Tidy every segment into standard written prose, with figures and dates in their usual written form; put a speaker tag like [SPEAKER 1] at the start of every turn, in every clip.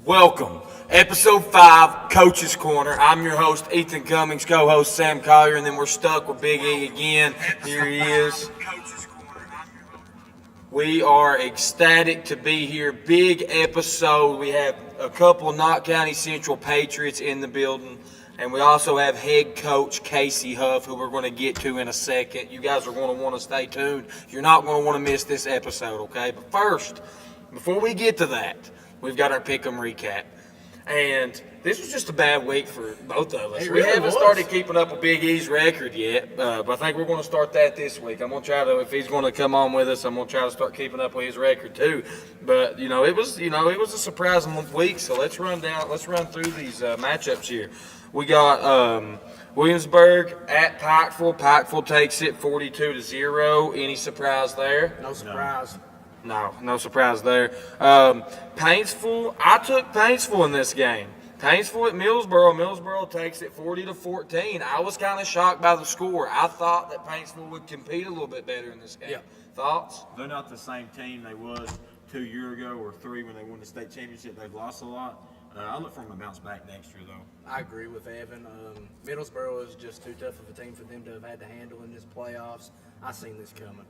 [SPEAKER 1] Welcome, episode 5, Coach's Corner. I'm your host, Ethen Cummings, co-host Sam Collier, and then we're stuck with Big E again. Here he is. We are ecstatic to be here. Big episode. We have a couple of Knott County Central Patriots in the building, and we also have head coach Casey Huff, who we're going to get to in a second. You guys are going to want to stay tuned. You're not going to want to miss this episode, okay? But first, before we get to that, we've got our Pick'em recap. And this was just a bad week for both of us. We haven't started keeping up with Big E's record yet, but I think we're going to start that this week. I'm going to try to, if he's going to come on with us, I'm going to try to start keeping up with his record too. But it was a surprising week. So let's run through these matchups here. We got Williamsburg at Pikeville. Pikeville takes it 42-0. Any surprise there?
[SPEAKER 2] No surprise.
[SPEAKER 1] No surprise there. Paintsville, I took Paintsville in this game. Paintsville at Millsboro. Millsboro takes it 40-14. I was kind of shocked by the score. I thought that Paintsville would compete a little bit better in this game.
[SPEAKER 2] Yeah.
[SPEAKER 1] Thoughts?
[SPEAKER 3] They're not the same team they was 2 years ago or 3 when they won the state championship. They've lost a lot. I look for them to bounce back next year, though.
[SPEAKER 2] I agree with Evan. Middlesboro is just too tough of a team for them to have had to handle in this playoffs. I seen this coming.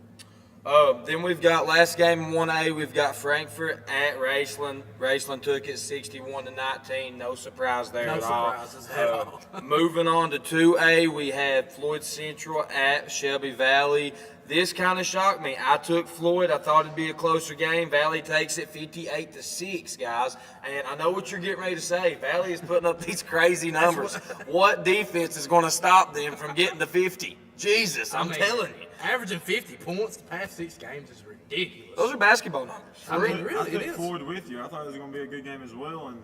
[SPEAKER 1] Then we've got last game in 1A. We've got Frankfort at Raceland. Raceland took it 61-19. No surprise there
[SPEAKER 2] No
[SPEAKER 1] at all.
[SPEAKER 2] surprises at all.
[SPEAKER 1] Moving on to 2A, we had Floyd Central at Shelby Valley. This kind of shocked me. I took Floyd. I thought it'd be a closer game. Valley takes it 58-6, guys. And I know what you're getting ready to say. Valley is putting up these crazy numbers. What defense is going to stop them from getting to 50? Jesus, I'm telling you.
[SPEAKER 2] Averaging 50 points the past 6 games is ridiculous.
[SPEAKER 1] Those are basketball numbers.
[SPEAKER 2] I mean, really,
[SPEAKER 3] I
[SPEAKER 2] it
[SPEAKER 3] took
[SPEAKER 2] is.
[SPEAKER 3] Floyd with you. I thought it was going to be a good game as well, and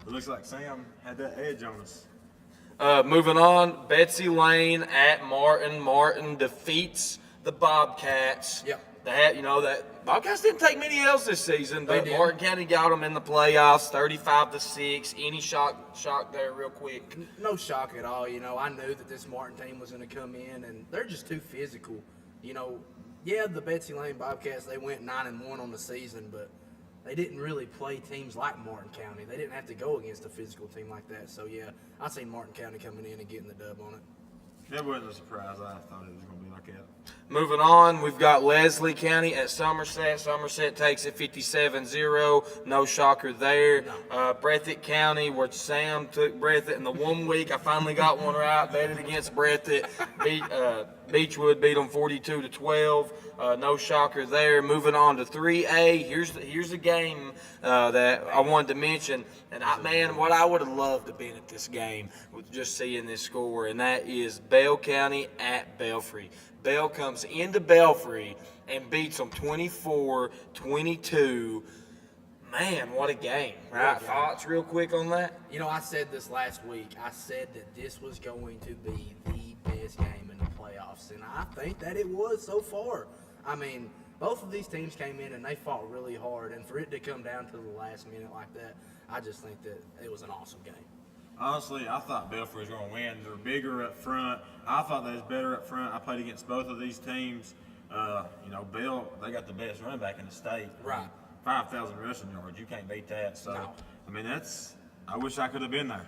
[SPEAKER 3] it looks like Sam had that edge on us.
[SPEAKER 1] Moving on, Betsy Lane at Martin. Martin defeats the Bobcats.
[SPEAKER 2] Yep.
[SPEAKER 1] That Bobcats didn't take many L's this season, but
[SPEAKER 2] They did.
[SPEAKER 1] Martin County got them in the playoffs, 35-6. Any shock there, real quick?
[SPEAKER 2] No shock at all. I knew that this Martin team was going to come in, and they're just too physical. The Betsy Lane Bobcats, they went 9-1 on the season, but they didn't really play teams like Martin County. They didn't have to go against a physical team like that. So, I seen Martin County coming in and getting the dub on it.
[SPEAKER 3] That wasn't a surprise. I thought it was going to be like that.
[SPEAKER 1] Moving on, we've got Leslie County at Somerset. Somerset takes it 57-0. No shocker there. Breathitt County, where Sam took Breathitt in the 1 week. I finally got one right. Betted against Breathitt. Beechwood beat them 42-12. No shocker there. Moving on to 3A. Here's a game that I wanted to mention. And what I would have loved to have been at this game with just seeing this score, and that is Bell County at Belfry. Bell comes into Belfry and beats them 24-22. Man, what a game, right? Thoughts real quick on that?
[SPEAKER 2] I said this last week. I said that this was going to be the best game in the playoffs, and I think that it was so far. I mean, both of these teams came in and they fought really hard, and for it to come down to the last minute like that, I just think that it was an awesome game.
[SPEAKER 3] Honestly, I thought Belfry was going to win. They're bigger up front. I thought they was better up front. I played against both of these teams. Bell, they got the best running back in the state.
[SPEAKER 2] Right.
[SPEAKER 3] 5,000 rushing yards. You can't beat that. So,
[SPEAKER 2] No.
[SPEAKER 3] I wish I could have been there.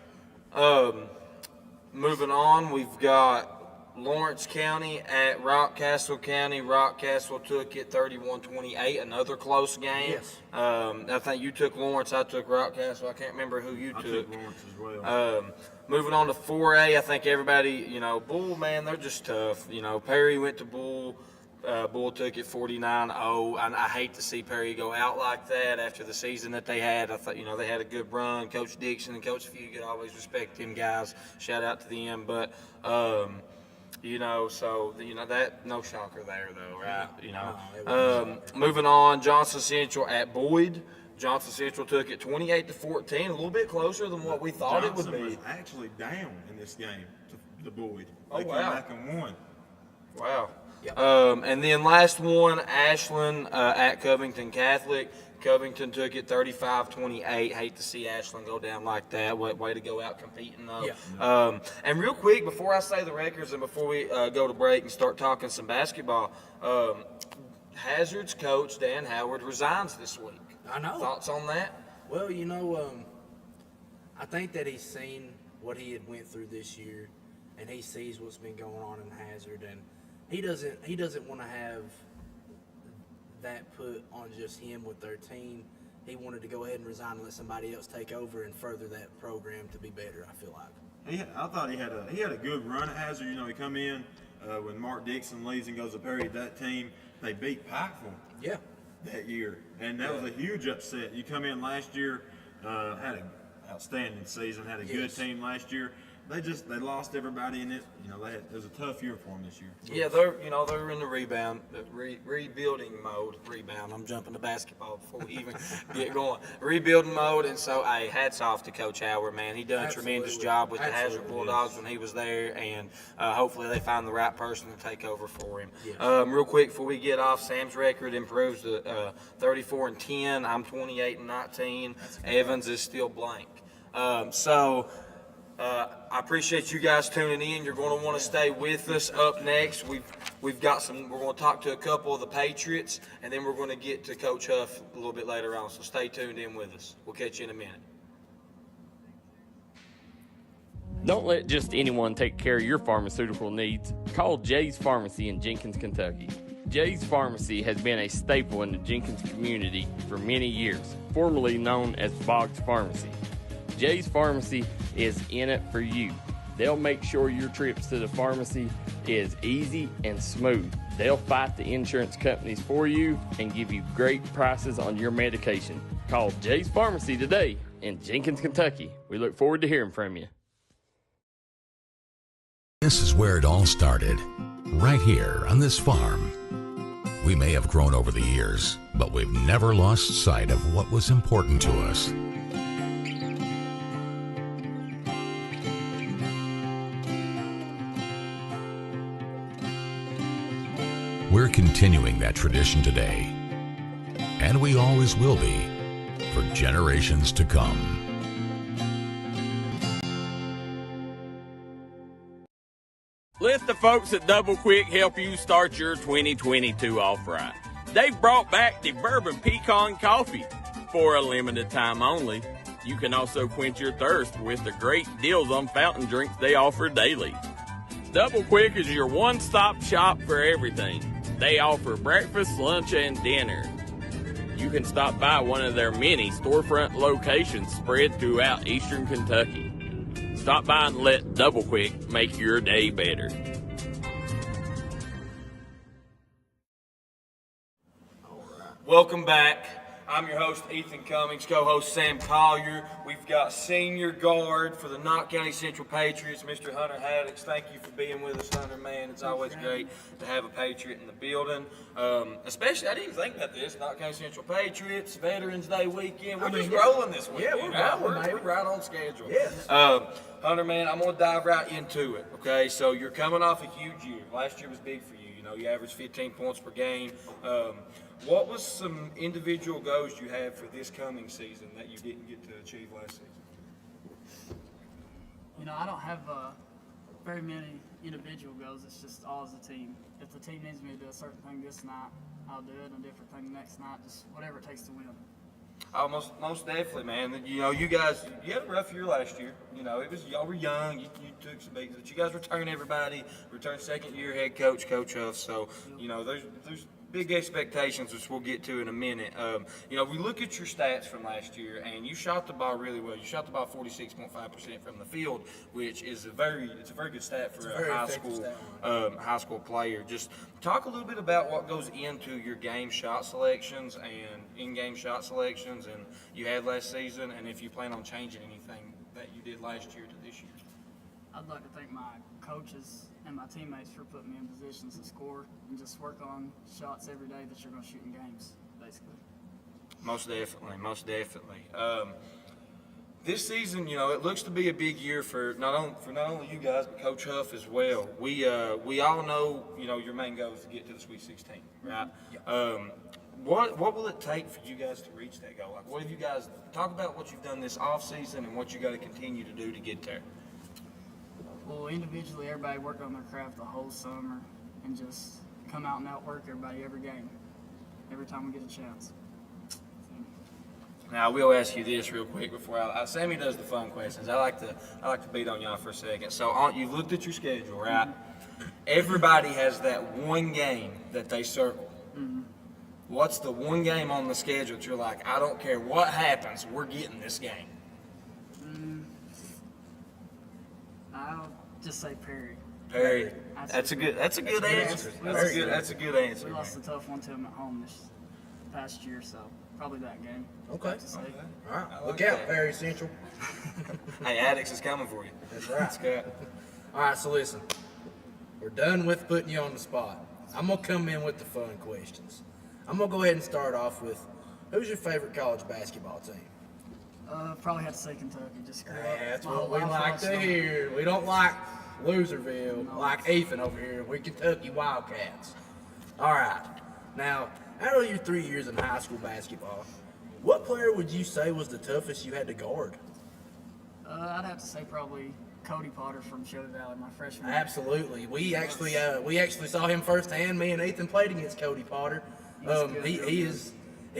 [SPEAKER 1] Moving on, we've got Lawrence County at Rockcastle County. Rockcastle took it 31-28, another close game.
[SPEAKER 2] Yes.
[SPEAKER 1] I think you took Lawrence, I took Rockcastle. I can't remember who you
[SPEAKER 3] I
[SPEAKER 1] took.
[SPEAKER 3] took Lawrence as well.
[SPEAKER 1] Moving on to 4A, I think everybody, Bull, man, they're just tough. Perry went to Bull. Bull took it 49-0. I hate to see Perry go out like that after the season that they had. I thought, they had a good run. Coach Dixon and Coach Fugate always respect them guys. Shout out to them. But, that no shocker there, though, right? Moving on, Johnson Central at Boyd. Johnson Central took it 28-14, a little bit closer than what we thought
[SPEAKER 3] Johnson
[SPEAKER 1] it would be.
[SPEAKER 3] was actually down in this game to Boyd.
[SPEAKER 1] Oh,
[SPEAKER 3] They came
[SPEAKER 1] wow.
[SPEAKER 3] back and won.
[SPEAKER 1] Wow.
[SPEAKER 2] Yep.
[SPEAKER 1] And then last one, Ashland at Covington Catholic. Covington took it 35-28. Hate to see Ashland go down like that. Way to go out competing, though.
[SPEAKER 2] Yeah.
[SPEAKER 1] And real quick, before I say the records and before we go to break and start talking some basketball, Hazard's coach, Dan Howard, resigns this week.
[SPEAKER 2] I know.
[SPEAKER 1] Thoughts on that?
[SPEAKER 2] Well, I think that he's seen what he had went through this year, and he sees what's been going on in Hazard, and he doesn't want to have that put on just him with their team. He wanted to go ahead and resign and let somebody else take over and further that program to be better, I feel like.
[SPEAKER 3] I thought he had a good run at Hazard. You know, he come in when Mark Dixon leaves and goes to Perry. That team, they beat Pikeville that year, and that was a huge upset. You come in last year, had an outstanding season, had a good team last year. They lost everybody in it. You know, it was a tough year for them this year.
[SPEAKER 1] Yeah, they're in the rebuilding mode. I'm jumping to basketball before we even get going. Rebuilding mode, and so hats off to Coach Howard, man. He done a tremendous job with the Hazard Bulldogs when he was there, and hopefully they find the right person to take over for him.
[SPEAKER 2] Yes.
[SPEAKER 1] Real quick before we get off, Sam's record improves to 34-10. I'm 28-19. Evans is still blank. I appreciate you guys tuning in. You're going to want to stay with us. Up next, we've got some. We're going to talk to a couple of the Patriots, and then we're going to get to Coach Huff a little bit later on. So stay tuned in with us. We'll catch you in a minute.
[SPEAKER 4] Don't let just anyone take care of your pharmaceutical needs. Call Jay's Pharmacy in Jenkins, Kentucky. Jay's Pharmacy has been a staple in the Jenkins community for many years, formerly known as Boggs Pharmacy. Jay's Pharmacy is in it for you. They'll make sure your trips to the pharmacy is easy and smooth. They'll fight the insurance companies for you and give you great prices on your medication. Call Jay's Pharmacy today in Jenkins, Kentucky. We look forward to hearing from you.
[SPEAKER 5] This is where it all started, right here on this farm. We may have grown over the years, but we've never lost sight of what was important to us. We're continuing that tradition today, and we always will be for generations to come.
[SPEAKER 4] Let the folks at Double Quick help you start your 2022 off right. They've brought back the Bourbon Pecan Coffee for a limited time only. You can also quench your thirst with the great deals on fountain drinks they offer daily. Double Quick is your one-stop shop for everything. They offer breakfast, lunch, and dinner. You can stop by one of their many storefront locations spread throughout eastern Kentucky. Stop by and let Double Quick make your day better.
[SPEAKER 1] Welcome back. I'm your host, Ethen Cummings, co-host Sam Collier. We've got senior guard for the Knott County Central Patriots, Mr. Hunter Haddix. Thank you for being with us, Hunter, man. It's always great to have a Patriot in the building. Especially, I didn't even think about this, Knott County Central Patriots, Veterans Day weekend. We're just rolling this weekend.
[SPEAKER 2] Yeah, we're rolling,
[SPEAKER 1] We're right on schedule.
[SPEAKER 2] Yes.
[SPEAKER 1] Hunter, man, I'm going to dive right into it, okay? So you're coming off a huge year. Last year was big for you. You know, you averaged 15 points per game. What was some individual goals you had for this coming season that you didn't get to achieve last season?
[SPEAKER 6] You know, I don't have very many individual goals. It's just all as a team. If the team needs me to do a certain thing this night, I'll do it, and a different thing next night, just whatever it takes to win.
[SPEAKER 1] Most definitely, man. You know, you guys, you had a rough year last year. You know, y'all were young. You took some beats, but you guys returned everybody. Returned second-year head coach, Coach Huff. So, you know, there's big expectations, which we'll get to in a minute. You know, we look at your stats from last year, and you shot the ball really well. You shot the ball 46.5% from the field, which is a very good stat for a high school player. Just talk a little bit about what goes into your game shot selections and in-game shot selections, and you had last season, and if you plan on changing anything that you did last year to this year.
[SPEAKER 6] I'd like to thank my coaches and my teammates for putting me in positions to score and just work on shots every day that you're going to shoot in games, basically.
[SPEAKER 1] Most definitely. This season, you know, it looks to be a big year for not only you guys, but Coach Huff as well. We all know, you know, your main goal is to get to the Sweet 16, right? Yeah. What will it take for you guys to reach that goal? Like, what have you guys talk about what you've done this off season and what you got to continue to do to get there?
[SPEAKER 6] Well, individually, everybody worked on their craft the whole summer and just come out and outwork everybody every game, every time we get a chance.
[SPEAKER 1] Now I will ask you this real quick before Sammy does the fun questions. I like to beat on y'all for a second. So you've looked at your schedule, right? Everybody has that one game that they circle. What's the one game on the schedule that you're like, I don't care what happens, we're getting this game?
[SPEAKER 6] I'll just say Perry.
[SPEAKER 1] Perry. That's a good answer. That's a good answer.
[SPEAKER 6] We lost a tough one to him at home this past year, so probably that game.
[SPEAKER 2] Okay.
[SPEAKER 6] To
[SPEAKER 2] All right. Look out, Perry Central.
[SPEAKER 1] Hey, Addicts is coming for you.
[SPEAKER 2] That's right.
[SPEAKER 1] That's good.
[SPEAKER 2] All right, so listen. We're done with putting you on the spot. I'm going to come in with the fun questions. I'm going to go ahead and start off with, who's your favorite college basketball team?
[SPEAKER 6] Probably have to say Kentucky. Just grew up.
[SPEAKER 2] That's
[SPEAKER 6] my
[SPEAKER 2] what
[SPEAKER 6] whole
[SPEAKER 2] we
[SPEAKER 6] life
[SPEAKER 2] like
[SPEAKER 6] watching
[SPEAKER 2] to
[SPEAKER 6] them.
[SPEAKER 2] hear. We don't like Loserville, like Ethen over here. We're Kentucky Wildcats. All right. Now, out of your 3 years in high school basketball, what player would you say was the toughest you had to guard?
[SPEAKER 6] I'd have to say probably Cody Potter from Show Valley, my freshman year.
[SPEAKER 2] Absolutely. We actually saw him firsthand. Me and Ethen played against Cody Potter. He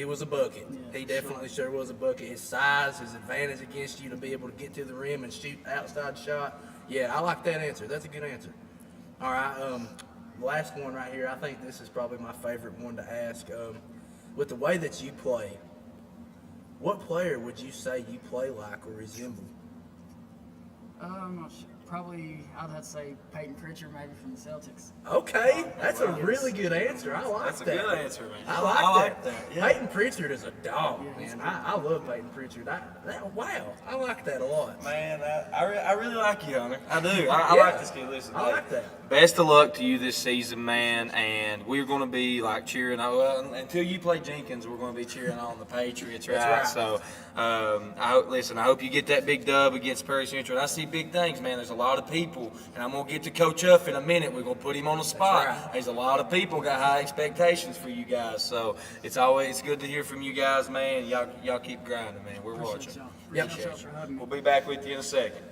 [SPEAKER 2] was a bucket.
[SPEAKER 6] Yeah,
[SPEAKER 2] He definitely sure was a bucket. His size, his advantage against you to be able to get to the rim and shoot outside shot. Yeah, I like that answer. That's a good answer. All right, last one right here. I think this is probably my favorite one to ask. With the way that you play, what player would you say you play like or resemble?
[SPEAKER 6] I'm not sure. Probably, I'd have to say Peyton Pritchard, maybe from the Celtics.
[SPEAKER 2] Okay, that's a really good answer. I like
[SPEAKER 1] That's a
[SPEAKER 2] that.
[SPEAKER 1] good answer, man.
[SPEAKER 2] I like that.
[SPEAKER 1] Yeah.
[SPEAKER 2] Peyton Pritchard is a dog, man. I love Peyton Pritchard. Wow, I like that a lot.
[SPEAKER 1] Man, I really like you, Hunter. I do. I
[SPEAKER 2] Yeah.
[SPEAKER 1] like this kid. Listen,
[SPEAKER 2] I like that.
[SPEAKER 1] Best of luck to you this season, man. And we're going to be like cheering. Well, until you play Jenkins, we're going to be cheering on the Patriots, right?
[SPEAKER 2] That's right.
[SPEAKER 1] So, I hope you get that big dub against Perry Central. And I see big things, man. There's a lot of people, and I'm going to get to Coach Huff in a minute. We're going to put him on the spot.
[SPEAKER 2] That's right.
[SPEAKER 1] There's a lot of people got high expectations for you guys. So it's good to hear from you guys, man. Y'all keep grinding, man. We're watching.
[SPEAKER 6] Appreciate y'all for having me.
[SPEAKER 1] We'll be back with you in a second.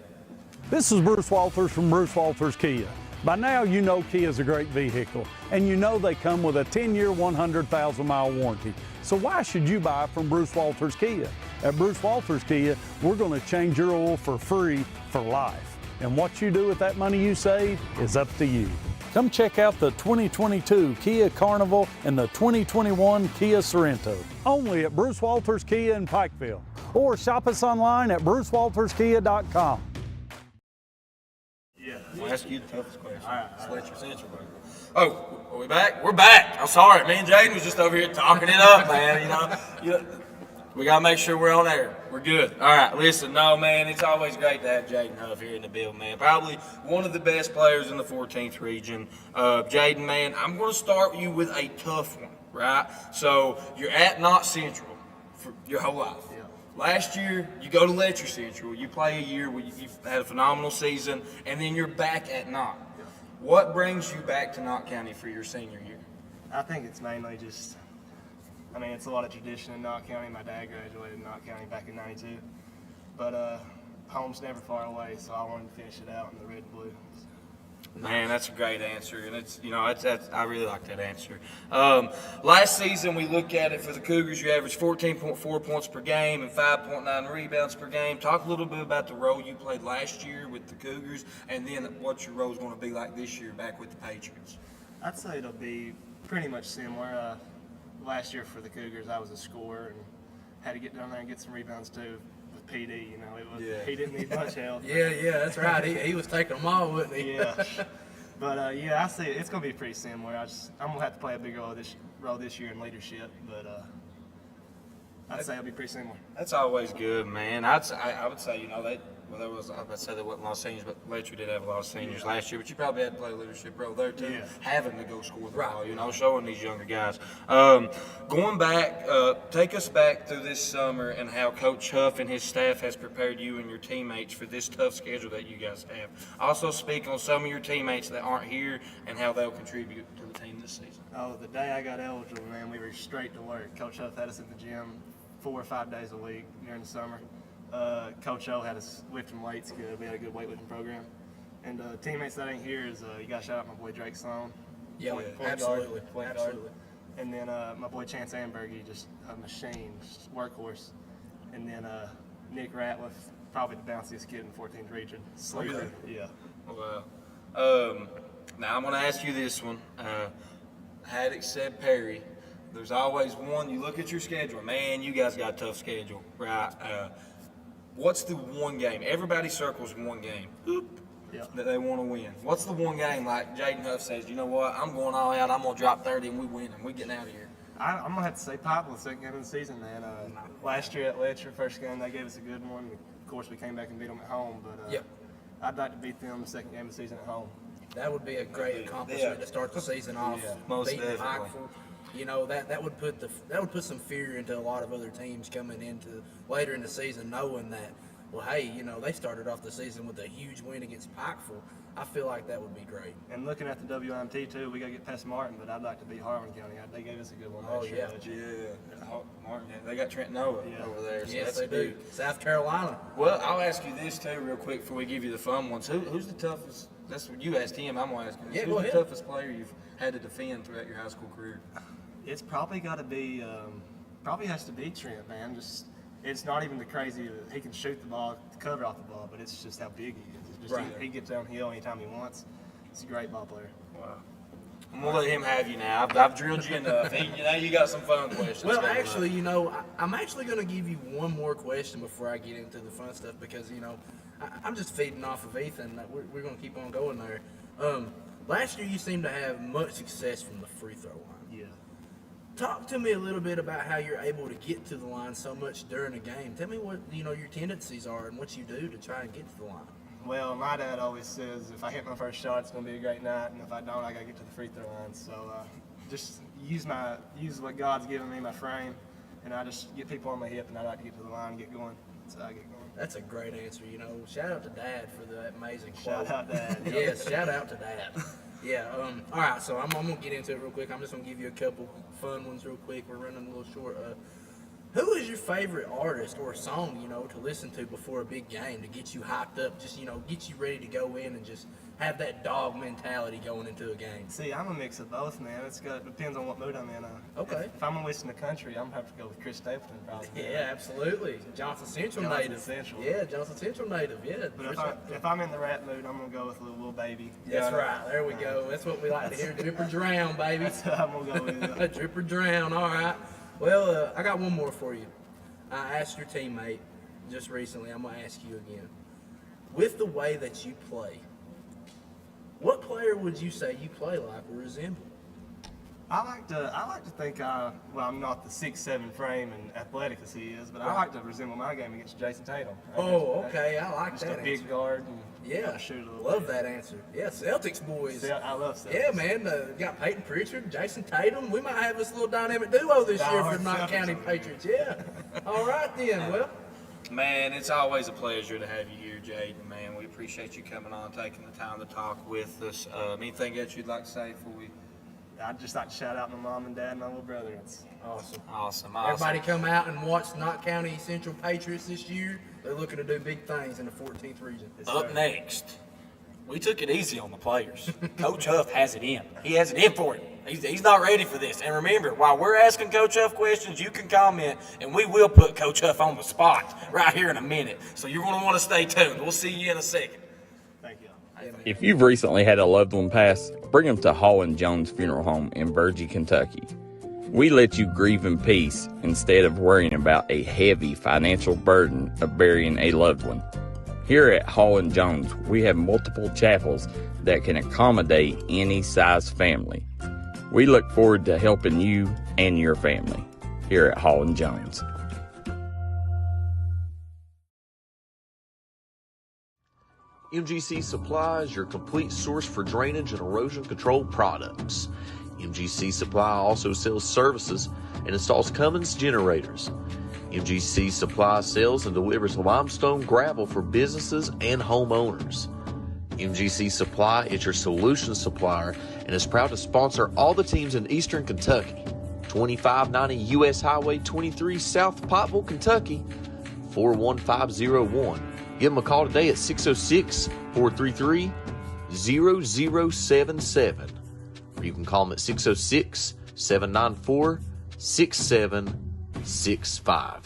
[SPEAKER 7] This is Bruce Walters from Bruce Walters Kia. By now you know Kia is a great vehicle, and you know they come with a 10-year, 100,000-mile warranty. So why should you buy from Bruce Walters Kia? At Bruce Walters Kia, we're going to change your oil for free for life. And what you do with that money you save is up to you. Come check out the 2022 Kia Carnival and the 2021 Kia Sorento. Only at Bruce Walters Kia in Pikeville. Or shop us online at brucewalterskia.com.
[SPEAKER 1] I'll ask you the toughest question. All right. Let your central bro. Oh, are we back? We're back. I'm sorry. Me and Jaden was just over here talking it up, man. You know, we got to make sure we're on air. We're good. All right. Listen, no, man, it's always great to have Jaden Huff here in the build, man. Probably one of the best players in the 14th region. Jaden, man, I'm going to start you with a tough one, right? So you're at Knott Central for your whole life. Last year, you go to Letcher Central, you play a year where you've had a phenomenal season, and then you're back at Knott. What brings you back to Knott County for your senior year?
[SPEAKER 8] I think it's mainly just, it's a lot of tradition in Knott County. My dad graduated in Knott County back in '92, but home's never far away, so I wanted to finish it out in the red and blue.
[SPEAKER 1] Man, that's a great answer, and it's I really like that answer. Last season, we look at it for the Cougars. You averaged 14.4 points per game and 5.9 rebounds per game. Talk a little bit about the role you played last year with the Cougars, and then what your role is going to be like this year back with the Patriots.
[SPEAKER 8] I'd say it'll be pretty much similar. Last year for the Cougars, I was a scorer and had to get down there and get some rebounds too. PD, he didn't need much help.
[SPEAKER 2] Yeah, that's right. He was taking them all, wasn't he?
[SPEAKER 8] Yeah. But I see it's going to be pretty similar. I'm going to have to play a big role this year in leadership, but I'd say it'll be pretty similar.
[SPEAKER 1] That's always good, man. I would say, there wasn't a lot of seniors, but Letcher did have a lot of seniors last year. But you probably had to play a leadership role there too, having to go score the ball, showing these younger guys. Going back, take us back through this summer and how Coach Huff and his staff has prepared you and your teammates for this tough schedule that you guys have. Also speak on some of your teammates that aren't here and how they'll contribute to the team this season.
[SPEAKER 8] Oh, the day I got eligible, man, we were straight to work. Coach Huff had us at the gym 4 or 5 days a week during the summer. Coach O had us lifting weights good. We had a good weightlifting program. And teammates that ain't here is you got to shout out my boy Drake Sloan.
[SPEAKER 2] Yeah, absolutely.
[SPEAKER 8] Point guard. And then my boy Chance Amberg, he just a machine, just workhorse. and then Nick Ratliff, probably the bounciest kid in the 14th region. Sleeper. Yeah.
[SPEAKER 1] Wow. Now I'm going to ask you this one. Haddock said Perry. There's always one. You look at your schedule. Man, you guys got a tough schedule, right? What's the one game? Everybody circles one game that they want to win. What's the one game like Jaden Huff says, you know what, I'm going all out. I'm going to drop 30 and we win and we getting out of here?
[SPEAKER 8] I'm going to have to say Pikeville, second game of the season, man. Last year at Letcher, first game, they gave us a good one. Of course, we came back and beat them at home, but I'd like to beat them the second game of the season at home.
[SPEAKER 2] That would be a great accomplishment to start the season off.
[SPEAKER 1] Most
[SPEAKER 2] beating
[SPEAKER 1] definitely.
[SPEAKER 2] Pikeville. You know, that would put some fear into a lot of other teams coming into later in the season, knowing that, well, hey, you know, they started off the season with a huge win against Pikeville. I feel like that would be great.
[SPEAKER 8] And looking at the WIMT too, we got to get past Martin, but I'd like to beat Harlan County. They gave us a good one last year.
[SPEAKER 1] Martin, they got Trent Noah over there. So
[SPEAKER 2] Yes,
[SPEAKER 1] that's
[SPEAKER 2] they do.
[SPEAKER 1] big.
[SPEAKER 2] South Carolina.
[SPEAKER 1] Well, I'll ask you this too, real quick, before we give you the fun ones. Who's the toughest? That's what you asked him. I'm gonna ask you.
[SPEAKER 2] Yeah,
[SPEAKER 1] Who's
[SPEAKER 2] go
[SPEAKER 1] the
[SPEAKER 2] ahead.
[SPEAKER 1] toughest player you've had to defend throughout your high school career?
[SPEAKER 8] It's probably got to be, probably has to be Trent, man. It's not even the crazy. He can shoot the ball, cover off the ball, but it's just how big he is. It's just he gets downhill anytime he wants. He's a great ball player.
[SPEAKER 1] Wow. I'm gonna let him have you now. I've drilled you enough. Now you got some fun questions.
[SPEAKER 2] Well,
[SPEAKER 1] coming
[SPEAKER 2] actually,
[SPEAKER 1] up.
[SPEAKER 2] you know, I'm actually going to give you one more question before I get into the fun stuff because, you know, I'm just feeding off of Ethen. We're going to keep on going there. Last year, you seemed to have much success from the free throw line.
[SPEAKER 8] Yeah.
[SPEAKER 2] Talk to me a little bit about how you're able to get to the line so much during a game. Tell me what, you know, your tendencies are and what you do to try and get to the line.
[SPEAKER 8] Well, my dad always says if I hit my first shot, it's going to be a great night, and if I don't, I got to get to the free throw line. So just use what God's given me, my frame, and I just get people on my hip, and I like to get to the line and get going. That's how I get going.
[SPEAKER 2] That's a great answer. You know, shout out to Dad for that amazing quote.
[SPEAKER 8] Shout out, Dad.
[SPEAKER 2] Yes, shout out to Dad. Yeah. All right. So I'm gonna get into it real quick. I'm just gonna give you a couple fun ones real quick. We're running a little short. Who is your favorite artist or song, you know, to listen to before a big game to get you hyped up, just, you know, get you ready to go in and just have that dog mentality going into a game?
[SPEAKER 8] See, I'm a mix of both, man. It depends on what mood I'm in.
[SPEAKER 2] Okay.
[SPEAKER 8] If I'm gonna listen to country, I'm gonna have to go with Chris Stapleton, probably.
[SPEAKER 2] Yeah, absolutely. Johnson Central
[SPEAKER 8] Johnson
[SPEAKER 2] native.
[SPEAKER 8] Central.
[SPEAKER 2] Yeah, Johnson Central native. Yeah.
[SPEAKER 8] But if I'm in the rap mood, I'm gonna go with Lil Baby.
[SPEAKER 2] That's right. There we go. That's what we like to hear. Drip or drown, baby.
[SPEAKER 8] That's what I'm gonna go with.
[SPEAKER 2] Drip or drown. All right. Well, I got one more for you. I asked your teammate just recently. I'm gonna ask you again. With the way that you play, what player would you say you play like or resemble?
[SPEAKER 8] I like to think I'm not the 6'7" frame and athletic as he is, but I like to resemble my game against Jason Tatum.
[SPEAKER 2] Oh, okay, I like
[SPEAKER 8] Just
[SPEAKER 2] that
[SPEAKER 8] a big
[SPEAKER 2] answer.
[SPEAKER 8] guard. And
[SPEAKER 2] Yeah,
[SPEAKER 8] shoot a little
[SPEAKER 2] love
[SPEAKER 8] bit.
[SPEAKER 2] that answer. Yeah, Celtics boys.
[SPEAKER 8] I love Celtics.
[SPEAKER 2] Yeah, man, got Peyton Pritchard, Jason Tatum. We might have this little dynamic duo this year for the Knott
[SPEAKER 8] Celtics
[SPEAKER 2] County
[SPEAKER 8] over here.
[SPEAKER 2] Patriots. Yeah. All right then. Well,
[SPEAKER 1] Man, it's always a pleasure to have you here, Jaden. Man, we appreciate you coming on, taking the time to talk with us. Anything else you'd like to say before we?
[SPEAKER 8] I'd just like to shout out my mom and dad and my little brother. It's
[SPEAKER 2] awesome.
[SPEAKER 1] Awesome.
[SPEAKER 2] Everybody come out and watch Knott County Central Patriots this year. They're looking to do big things in the 14th region.
[SPEAKER 1] Up next, we took it easy on the players. Coach Huff has it in. He has it in for it. He's not ready for this. And remember, while we're asking Coach Huff questions, you can comment, and we will put Coach Huff on the spot right here in a minute. So you're going to want to stay tuned. We'll see you in a second.
[SPEAKER 8] thank you.
[SPEAKER 4] If you've recently had a loved one pass, bring them to Hall and Jones Funeral Home in Burgee, Kentucky. We let you grieve in peace instead of worrying about a heavy financial burden of burying a loved one. Here at Hall and Jones, we have multiple chapels that can accommodate any size family. We look forward to helping you and your family here at Hall and Jones.
[SPEAKER 9] MGC Supply is your complete source for drainage and erosion control products. MGC Supply also sells services and installs Cummings generators. MGC Supply sells and delivers limestone gravel for businesses and homeowners. MGC Supply is your solution supplier and is proud to sponsor all the teams in Eastern Kentucky. 2590 U.S. Highway 23 South Pottville, Kentucky, 41501. Give them a call today at 606-433-0077. Or you can call them at 606-794-6765.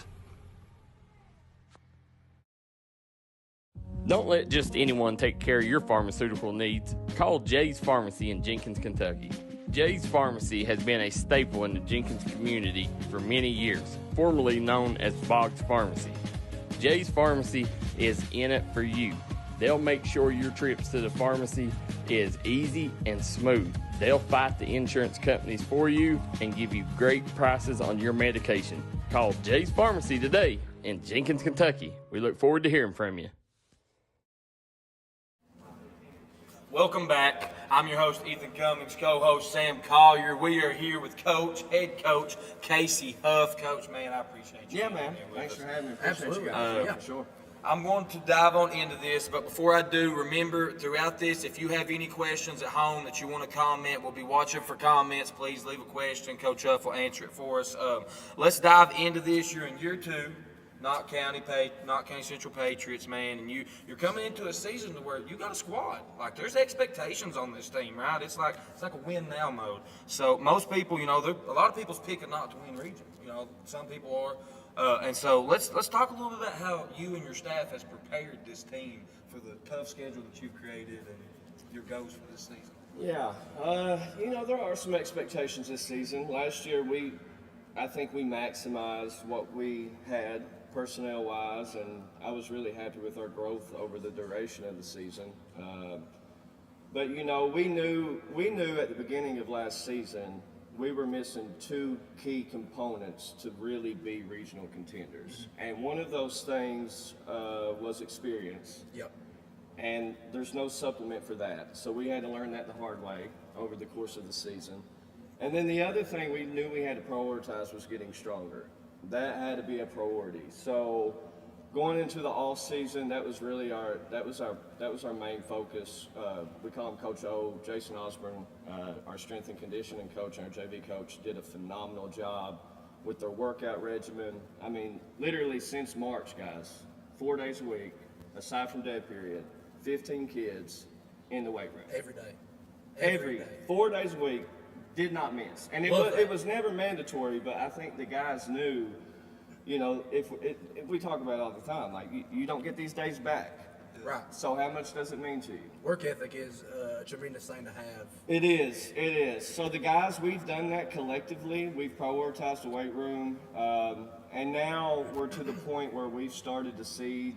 [SPEAKER 4] Don't let just anyone take care of your pharmaceutical needs. Call Jay's Pharmacy in Jenkins, Kentucky. Jay's Pharmacy has been a staple in the Jenkins community for many years, formerly known as Boggs Pharmacy. Jay's Pharmacy is in it for you. They'll make sure your trips to the pharmacy is easy and smooth. They'll fight the insurance companies for you and give you great prices on your medication. Call Jay's Pharmacy today in Jenkins, Kentucky. We look forward to hearing from you.
[SPEAKER 1] Welcome back. I'm your host, Ethen Cummings, co-host Sam Collier. We are here with head coach Casey Huff. Coach, man, I appreciate you.
[SPEAKER 10] Yeah, man. Thanks for having me.
[SPEAKER 2] Absolutely.
[SPEAKER 10] You guys. For sure.
[SPEAKER 1] I'm going to dive on into this, but before I do, remember throughout this, if you have any questions at home that you want to comment, we'll be watching for comments. Please leave a question. Coach Huff will answer it for us. Let's dive into this. You're in year 2. Knott County Central Patriots, man, and you're coming into a season where you got a squad. Like, there's expectations on this team, right? It's like a win now mode. So most people, a lot of people's picking not to win regions. Some people are, and so let's talk a little bit about how you and your staff has prepared this team for the tough schedule that you've created and your goals for this season.
[SPEAKER 10] Yeah, there are some expectations this season. Last year, I think we maximized what we had personnel-wise, and I was really happy with our growth over the duration of the season. But we knew at the beginning of last season we were missing 2 key components to really be regional contenders, and one of those things was experience.
[SPEAKER 2] Yep.
[SPEAKER 10] And there's no supplement for that, so we had to learn that the hard way over the course of the season. And then the other thing we knew we had to prioritize was getting stronger. That had to be a priority. So going into the off season, that was really our main focus. We call him Coach O. Jason Osborne, our strength and conditioning coach and our JV coach, did a phenomenal job with their workout regimen. I mean, literally since March, guys, 4 days a week, aside from dead period, 15 kids in the weight room.
[SPEAKER 2] Every day.
[SPEAKER 10] Every day. 4 days a week. Did not miss, and it was never mandatory. But I think the guys knew, if we talk about it all the time, like you don't get these days back,
[SPEAKER 2] right?
[SPEAKER 10] So how much does it mean to you?
[SPEAKER 2] Work ethic is a tremendous thing to have.
[SPEAKER 10] It is. So the guys, we've done that collectively. We've prioritized the weight room, and now we're to the point where we've started to see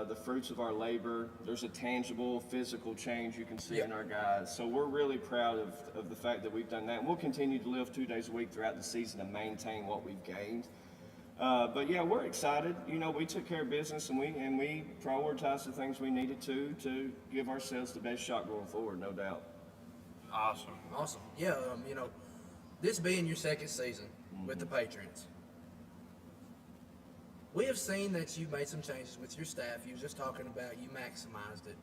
[SPEAKER 10] the fruits of our labor. There's a tangible physical change you can see in our guys. So we're really proud of the fact that we've done that. And we'll continue to live 2 days a week throughout the season to maintain what we've gained. But yeah, we're excited. We took care of business and we prioritized the things we needed to give ourselves the best shot going forward, no doubt.
[SPEAKER 1] Awesome.
[SPEAKER 2] Yeah, this being your second season with the Patriots, we have seen that you've made some changes with your staff. You were just talking about you maximized it.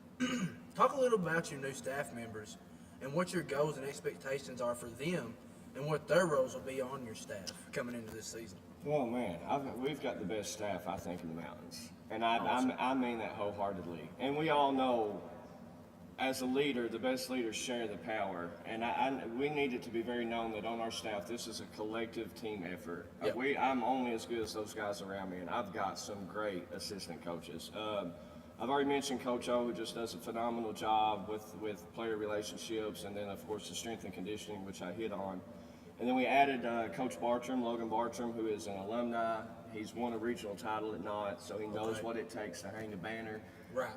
[SPEAKER 2] Talk a little about your new staff members and what your goals and expectations are for them and what their roles will be on your staff coming into this season.
[SPEAKER 10] Oh man, we've got the best staff, I think, in the mountains. And I mean that wholeheartedly. And we all know, as a leader, the best leaders share the power, and we need it to be very known that on our staff, this is a collective team effort.
[SPEAKER 2] Yep.
[SPEAKER 10] I'm only as good as those guys around me, and I've got some great assistant coaches. I've already mentioned Coach O, who just does a phenomenal job with player relationships, and then of course the strength and conditioning, which I hit on. And then we added Coach Logan Bartram, who is an alumni. He's won a regional title at Knott, so he knows what it takes to hang the banner.
[SPEAKER 2] Right.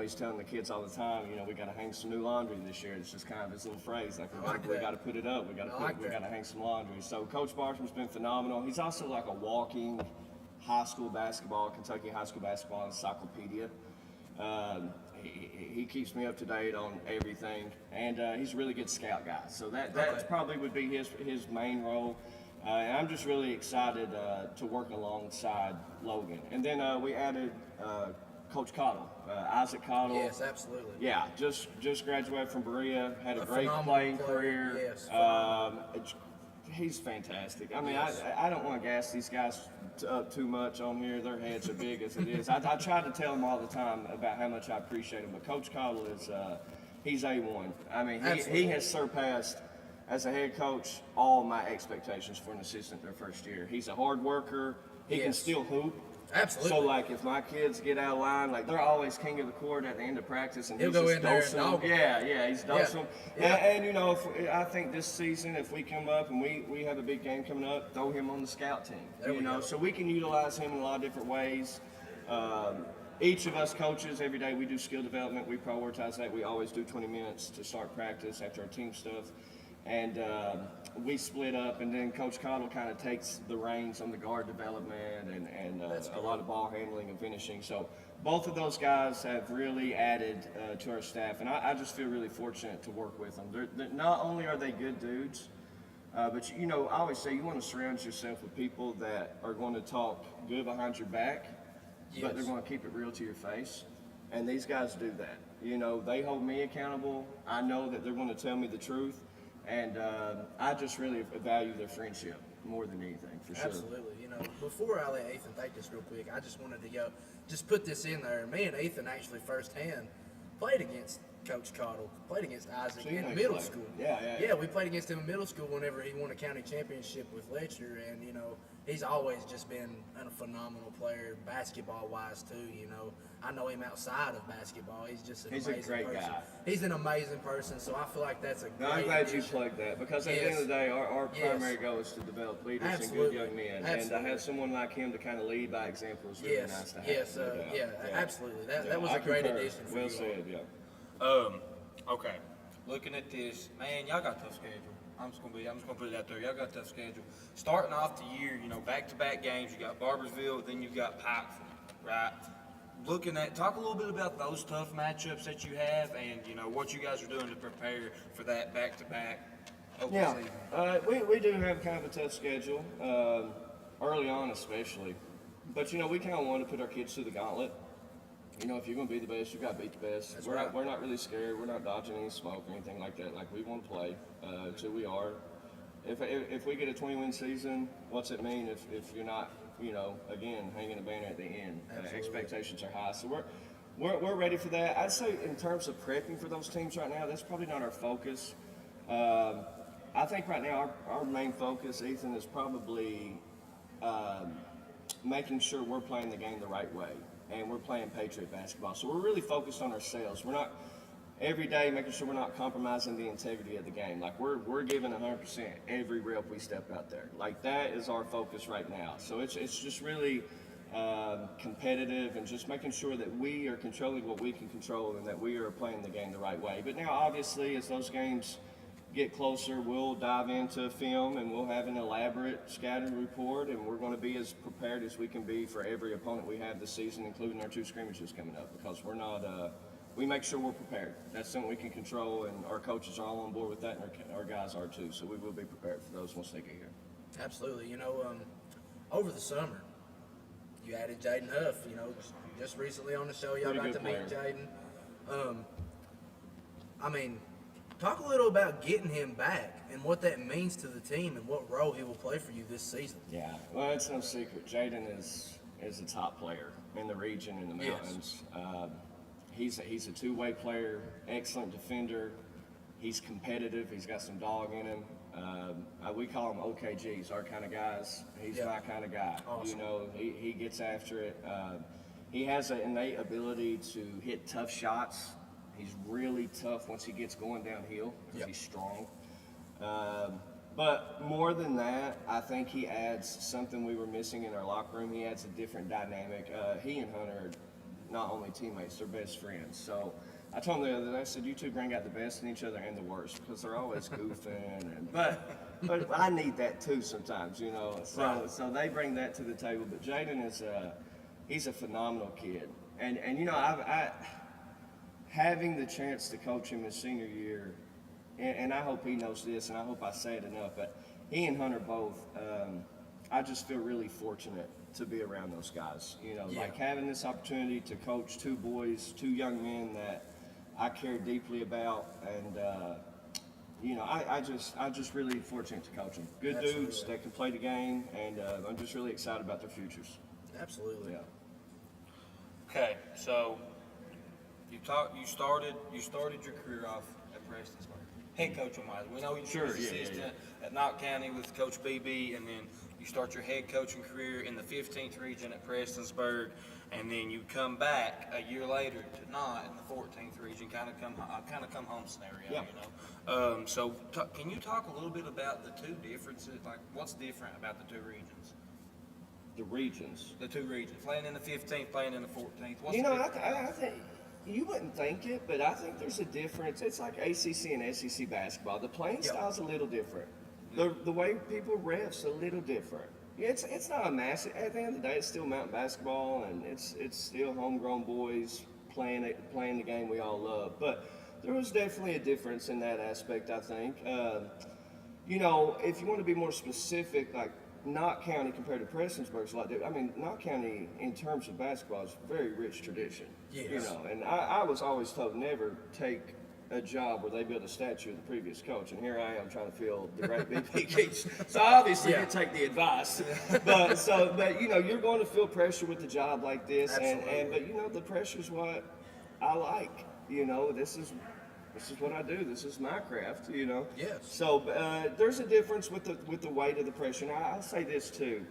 [SPEAKER 10] He's telling the kids all the time, we got to hang some new laundry this year. It's just kind of his little phrase, we got to put it up. We got to hang some laundry. So Coach Bartram's been phenomenal. He's also like a walking Kentucky high school basketball encyclopedia. He keeps me up to date on everything, and he's a really good scout guy. So that probably would be his main role. And I'm just really excited to work alongside Logan. And then we added Coach Cottle, Isaac Cottle.
[SPEAKER 2] Yes, absolutely.
[SPEAKER 10] Yeah, just graduated from Berea, had a great playing career.
[SPEAKER 2] Yes,
[SPEAKER 10] he's fantastic. I mean, I don't want to gas these guys up too much on here. Their heads are big as it is. I try to tell them all the time about how much I appreciate him. But Coach Cottle is, he's A1. I mean, he has surpassed, as a head coach, all my expectations for an assistant their first year. He's a hard worker. He can still hoop.
[SPEAKER 2] Absolutely.
[SPEAKER 10] So, like, if my kids get out of line, like, they're always king of the court at the end of practice, and
[SPEAKER 2] He'll
[SPEAKER 10] he's
[SPEAKER 2] go
[SPEAKER 10] just
[SPEAKER 2] in there and
[SPEAKER 10] dosing
[SPEAKER 2] dog
[SPEAKER 10] them.
[SPEAKER 2] 'em.
[SPEAKER 10] Yeah, he's dosing them.
[SPEAKER 2] Yeah.
[SPEAKER 10] And you know, I think this season, if we come up and we have a big game coming up, throw him on the scout team.
[SPEAKER 2] There we go.
[SPEAKER 10] So we can utilize him in a lot of different ways. Each of us coaches, every day we do skill development. We prioritize that. We always do 20 minutes to start practice after our team stuff. And we split up, and then Coach Cottle kind of takes the reins on the guard development and a lot of ball handling and finishing. So both of those guys have really added to our staff, and I just feel really fortunate to work with them. Not only are they good dudes, but you know, I always say you want to surround yourself with people that are going to talk good behind your back, but they're going to keep it real to your face. And these guys do that. You know, they hold me accountable. I know that they're going to tell me the truth. And I just really value their friendship more than anything, for sure.
[SPEAKER 2] Absolutely. You know, before I let Ethen take this real quick, I just wanted to just put this in there. Me and Ethen actually firsthand played against Coach Cottle, played against Isaac in middle school.
[SPEAKER 10] Yeah,
[SPEAKER 2] we played against him in middle school whenever he won a county championship with Letcher, and you know, he's always just been a phenomenal player, basketball-wise too. You know, I know him outside of basketball. He's just an amazing
[SPEAKER 10] great
[SPEAKER 2] person.
[SPEAKER 10] guy.
[SPEAKER 2] He's an amazing person, so I feel like that's a great
[SPEAKER 10] I'm glad you
[SPEAKER 2] addition.
[SPEAKER 10] plugged that, because at the end of the day, our primary goal is to develop leaders and good young men. And to have someone like him to kind of lead by example is really nice to have.
[SPEAKER 2] Absolutely. That was a great addition for
[SPEAKER 10] well
[SPEAKER 2] you
[SPEAKER 10] said,
[SPEAKER 2] all.
[SPEAKER 1] Okay. Looking at this, man, y'all got a tough schedule. I'm just gonna put it out there. Y'all got a tough schedule. Starting off the year, you know, back-to-back games. You got Barbersville, then you've got Pikeville, right? Talk a little bit about those tough matchups that you have, and you know what you guys are doing to prepare for that back-to-back.
[SPEAKER 10] Yeah, we do have kind of a tough schedule, early on especially. But you know, we kind of want to put our kids through the gauntlet. You know, if you're going to be the best, you've got to beat the best. We're not really scared. We're not dodging any smoke or anything like that. Like, we want to play. It's who we are. If we get a 20-win season, what's it mean if you're not, you know, again, hanging a banner at the end? Expectations are high. So we're ready for that. I'd say in terms of prepping for those teams right now, that's probably not our focus. I think right now our main focus, Ethen, is probably making sure we're playing the game the right way. And we're playing Patriot basketball. So we're really focused on ourselves. We're not every day making sure we're not compromising the integrity of the game. Like, we're giving 100% every rep we step out there. Like, that is our focus right now. So it's just really competitive and just making sure that we are controlling what we can control and that we are playing the game the right way. But now, obviously, as those games get closer, we'll dive into film and we'll have an elaborate scouting report, and we're going to be as prepared as we can be for every opponent we have this season, including our 2 scrimmages coming up, because we're not we make sure we're prepared. That's something we can control, and our coaches are all on board with that, and our guys are too, so we will be prepared for those once they get here.
[SPEAKER 2] Absolutely. You know, over the summer, you added Jaden Huff. You know, just recently on the show, y'all got to meet Jaden. I mean, talk a little about getting him back and what that means to the team and what role he will play for you this season.
[SPEAKER 10] Yeah, well, it's no secret. Jaden is a top player in the region, in the mountains. He's a two-way player, excellent defender. He's competitive. He's got some dog in him. We call him OKGs, our kind of guys. He's my kind of guy. Awesome. You know, he gets after it. He has an innate ability to hit tough shots. He's really tough once he gets going downhill because he's strong. But more than that, I think he adds something we were missing in our locker room. He adds a different dynamic. He and Hunter are not only teammates, they're best friends. So I told him the other day, I said, you two bring out the best in each other and the worst, because they're always goofing. But I need that too sometimes, you know. So they bring that to the table. But Jaden he's a phenomenal kid. And you know, I having the chance to coach him his senior year, and I hope he knows this, and I hope I say it enough, but he and Hunter both, I just feel really fortunate to be around those guys. You know, like having this opportunity to coach 2 boys, 2 young men that I care deeply about, and you know, I just really fortunate to coach them. Good dudes that can play the game, and I'm just really excited about their futures.
[SPEAKER 2] Absolutely.
[SPEAKER 10] Yeah.
[SPEAKER 1] Okay, so you started your career off at Prestonsburg, head coach wise. We know you were assistant at Knott County with Coach BB, and then You start your head coaching career in the 15th region at Prestonsburg, and then you come back a year later to Knott in the 14th region, kind of come home scenario.
[SPEAKER 10] Yeah.
[SPEAKER 1] You know. So can you talk a little bit about the two differences? Like, what's different about the two regions?
[SPEAKER 10] The regions.
[SPEAKER 1] The two regions, playing in the 15th, playing in the 14th. What's
[SPEAKER 10] You
[SPEAKER 1] the
[SPEAKER 10] know,
[SPEAKER 1] difference?
[SPEAKER 10] I think you wouldn't think it, but I think there's a difference. It's like ACC and SEC basketball. The playing style's a little different. The way people ref's a little different. Yeah, it's not a massive. At the end of the day, it's still mountain basketball, and it's still homegrown boys playing the game we all love. But there was definitely a difference in that aspect, I think. You know, if you want to be more specific, like Knott County compared to Prestonsburg is a lot different. I mean, Knott County, in terms of basketball, is a very rich tradition.
[SPEAKER 2] Yes.
[SPEAKER 10] You know, and I was always told never take a job where they build a statue of the previous coach, and here I am trying to fill the great big PKs. So obviously you take the advice, but you know, you're going to feel pressure with a job like this, but you know, the pressure is what I like. You know, this is what I do. This is my craft. You know.
[SPEAKER 2] Yes.
[SPEAKER 10] So there's a difference with the weight of the pressure. And I'll say this too: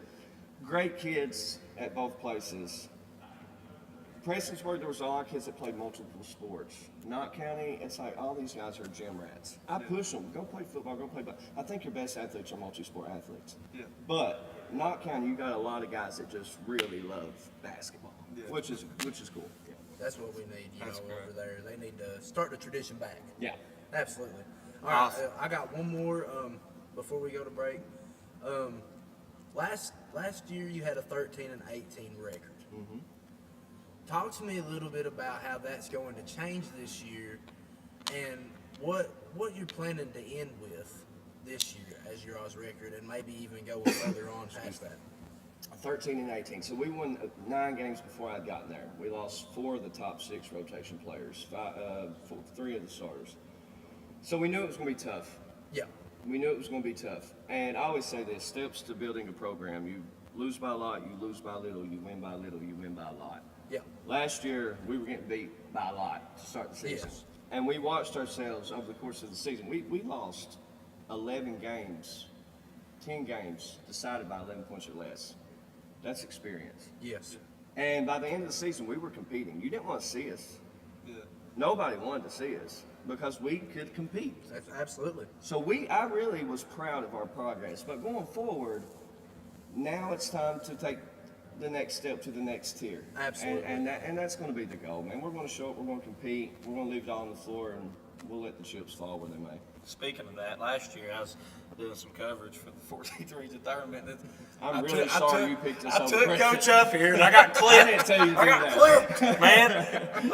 [SPEAKER 10] great kids at both places. Prestonsburg, there was a lot of kids that played multiple sports. Knott County, it's like all these guys are gym rats. I push them, go play football, go play basketball. I think your best athletes are multi-sport athletes. Yeah. But Knott County, you got a lot of guys that just really love basketball, which is cool. Yeah.
[SPEAKER 2] That's what we need, you know, over there. They need to start the tradition back.
[SPEAKER 10] Yeah.
[SPEAKER 2] Absolutely. All right, I got one more before we go to break. Last year you had a 13-18 record.
[SPEAKER 10] Mm-hmm.
[SPEAKER 2] Talk to me a little bit about how that's going to change this year, and what you're planning to end with this year as your Oz record, and maybe even go further on past that.
[SPEAKER 10] 13-18. So we won 9 games before I'd gotten there. We lost 4 of the top 6 rotation players, 3 of the starters. So we knew it was going to be tough.
[SPEAKER 2] Yeah.
[SPEAKER 10] We knew it was going to be tough. And I always say this: steps to building a program. You lose by a lot, you lose by little, you win by little, you win by a lot.
[SPEAKER 2] Yeah.
[SPEAKER 10] Last year, we were getting beat by a lot to start the season.
[SPEAKER 2] Yes.
[SPEAKER 10] And we watched ourselves over the course of the season. We lost 11 games, 10 games decided by 11 points or less. That's experience.
[SPEAKER 2] Yes.
[SPEAKER 10] And by the end of the season, we were competing. You didn't want to see us. Yeah. Nobody wanted to see us because we could compete.
[SPEAKER 2] That's absolutely.
[SPEAKER 10] So I really was proud of our progress. But going forward, now it's time to take the next step to the next tier.
[SPEAKER 2] Absolutely.
[SPEAKER 10] And that's going to be the goal, man. We're going to show up, we're going to compete, we're going to leave it all on the floor, and we'll let the chips fall where they may.
[SPEAKER 1] Speaking of that, last year I was doing some coverage for the 14th region tournament.
[SPEAKER 10] I'm really sorry you picked us over.
[SPEAKER 1] I took Coach Huff here, and I got clipped.
[SPEAKER 10] I didn't tell you to do that.
[SPEAKER 1] Clipped, man.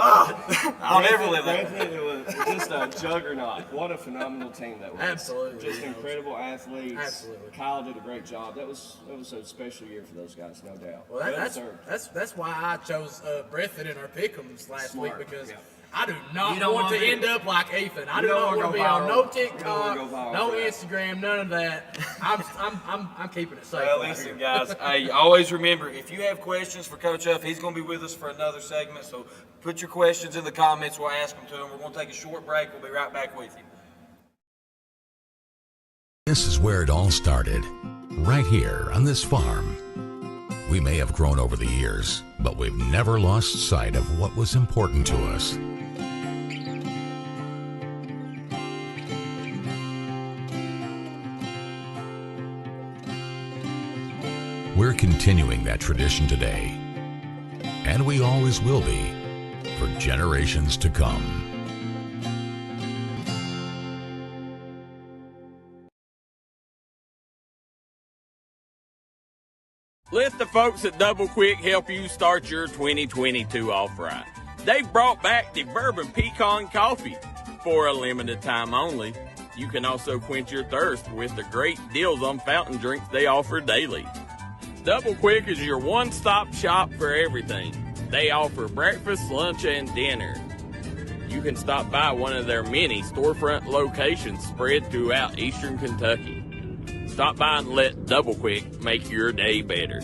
[SPEAKER 1] I'll never live that.
[SPEAKER 10] It was just a juggernaut. What a phenomenal team that was.
[SPEAKER 2] Absolutely.
[SPEAKER 10] Just incredible athletes.
[SPEAKER 2] Absolutely.
[SPEAKER 10] Kyle did a great job. That was a special year for those guys, no doubt.
[SPEAKER 2] Well, that's why I chose Breathitt in our pick'ems last week, because I do not want to end up like Ethen. I do not want to be on no TikTok, no Instagram, none of that. I'm keeping it safe.
[SPEAKER 1] Well, listen, guys. Hey, always remember, if you have questions for Coach Huff, he's going to be with us for another segment. So put your questions in the comments. We'll ask them to him. We're going to take a short break. We'll be right back with you.
[SPEAKER 5] This is where it all started, right here on this farm. We may have grown over the years, but we've never lost sight of what was important to us. We're continuing that tradition today, and we always will be for generations to come.
[SPEAKER 4] Let the folks at Double Quick help you start your 2022 off right. They've brought back the bourbon pecan coffee for a limited time only. You can also quench your thirst with the great deals on fountain drinks they offer daily. Double Quick is your one-stop shop for everything. They offer breakfast, lunch, and dinner. You can stop by one of their many storefront locations spread throughout eastern Kentucky. Stop by and let Double Quick make your day better.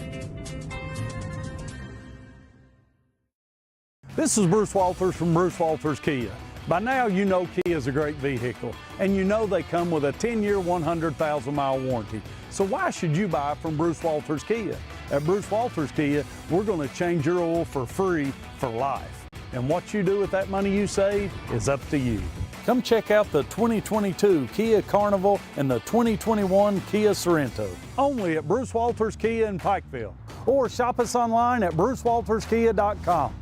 [SPEAKER 7] This is Bruce Walters from Bruce Walters Kia. By now, you know Kia is a great vehicle, and you know they come with a 10-year, 100,000-mile warranty. So why should you buy from Bruce Walters Kia? At Bruce Walters Kia, we're going to change your oil for free for life. And what you do with that money you save is up to you. Come check out the 2022 Kia Carnival and the 2021 Kia Sorento, only at Bruce Walters Kia in Pikeville, or shop us online at brucewalterskia.com.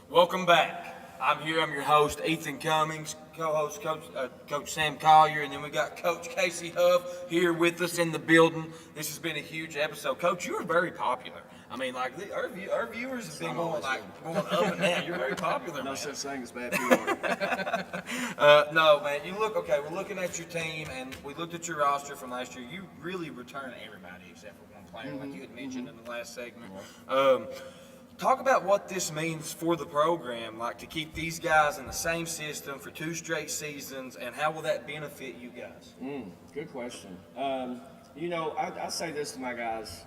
[SPEAKER 1] Welcome back. I'm your host, Ethen Cummings, co-host Coach Sam Collier, and then we got Coach Casey Huff here with us in the building. This has been a huge episode. Coach, you are very popular. I mean, like our viewers have been going up and down. You're very popular.
[SPEAKER 10] No
[SPEAKER 1] man.
[SPEAKER 10] such thing as bad PR.
[SPEAKER 1] No, man. You look okay. We're looking at your team, and we looked at your roster from last year. You really returned everybody except for one player, like you had mentioned in the last segment. Talk about what this means for the program, like to keep these guys in the same system for 2 straight seasons, and how will that benefit you guys?
[SPEAKER 10] Good question. You know, I say this to my guys.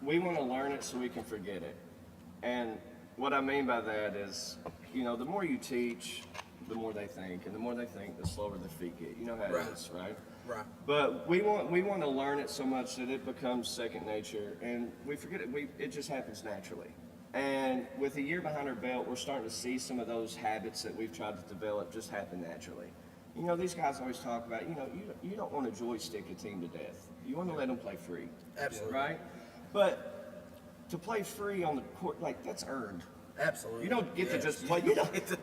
[SPEAKER 10] We want to learn it so we can forget it. And what I mean by that is, you know, the more you teach, the more they think. And the more they think, the slower their feet get. You know how it is, right?
[SPEAKER 2] Right.
[SPEAKER 10] But we want to learn it so much that it becomes second nature. And we forget it. It just happens naturally. And with a year behind our belt, we're starting to see some of those habits that we've tried to develop just happen naturally. You know, these guys always talk about, you know, you don't want to joystick a team to death. You want to let them play free.
[SPEAKER 2] Absolutely.
[SPEAKER 10] Right? But to play free on the court, like, that's earned.
[SPEAKER 2] Absolutely.
[SPEAKER 10] You don't get to just play. You don't get to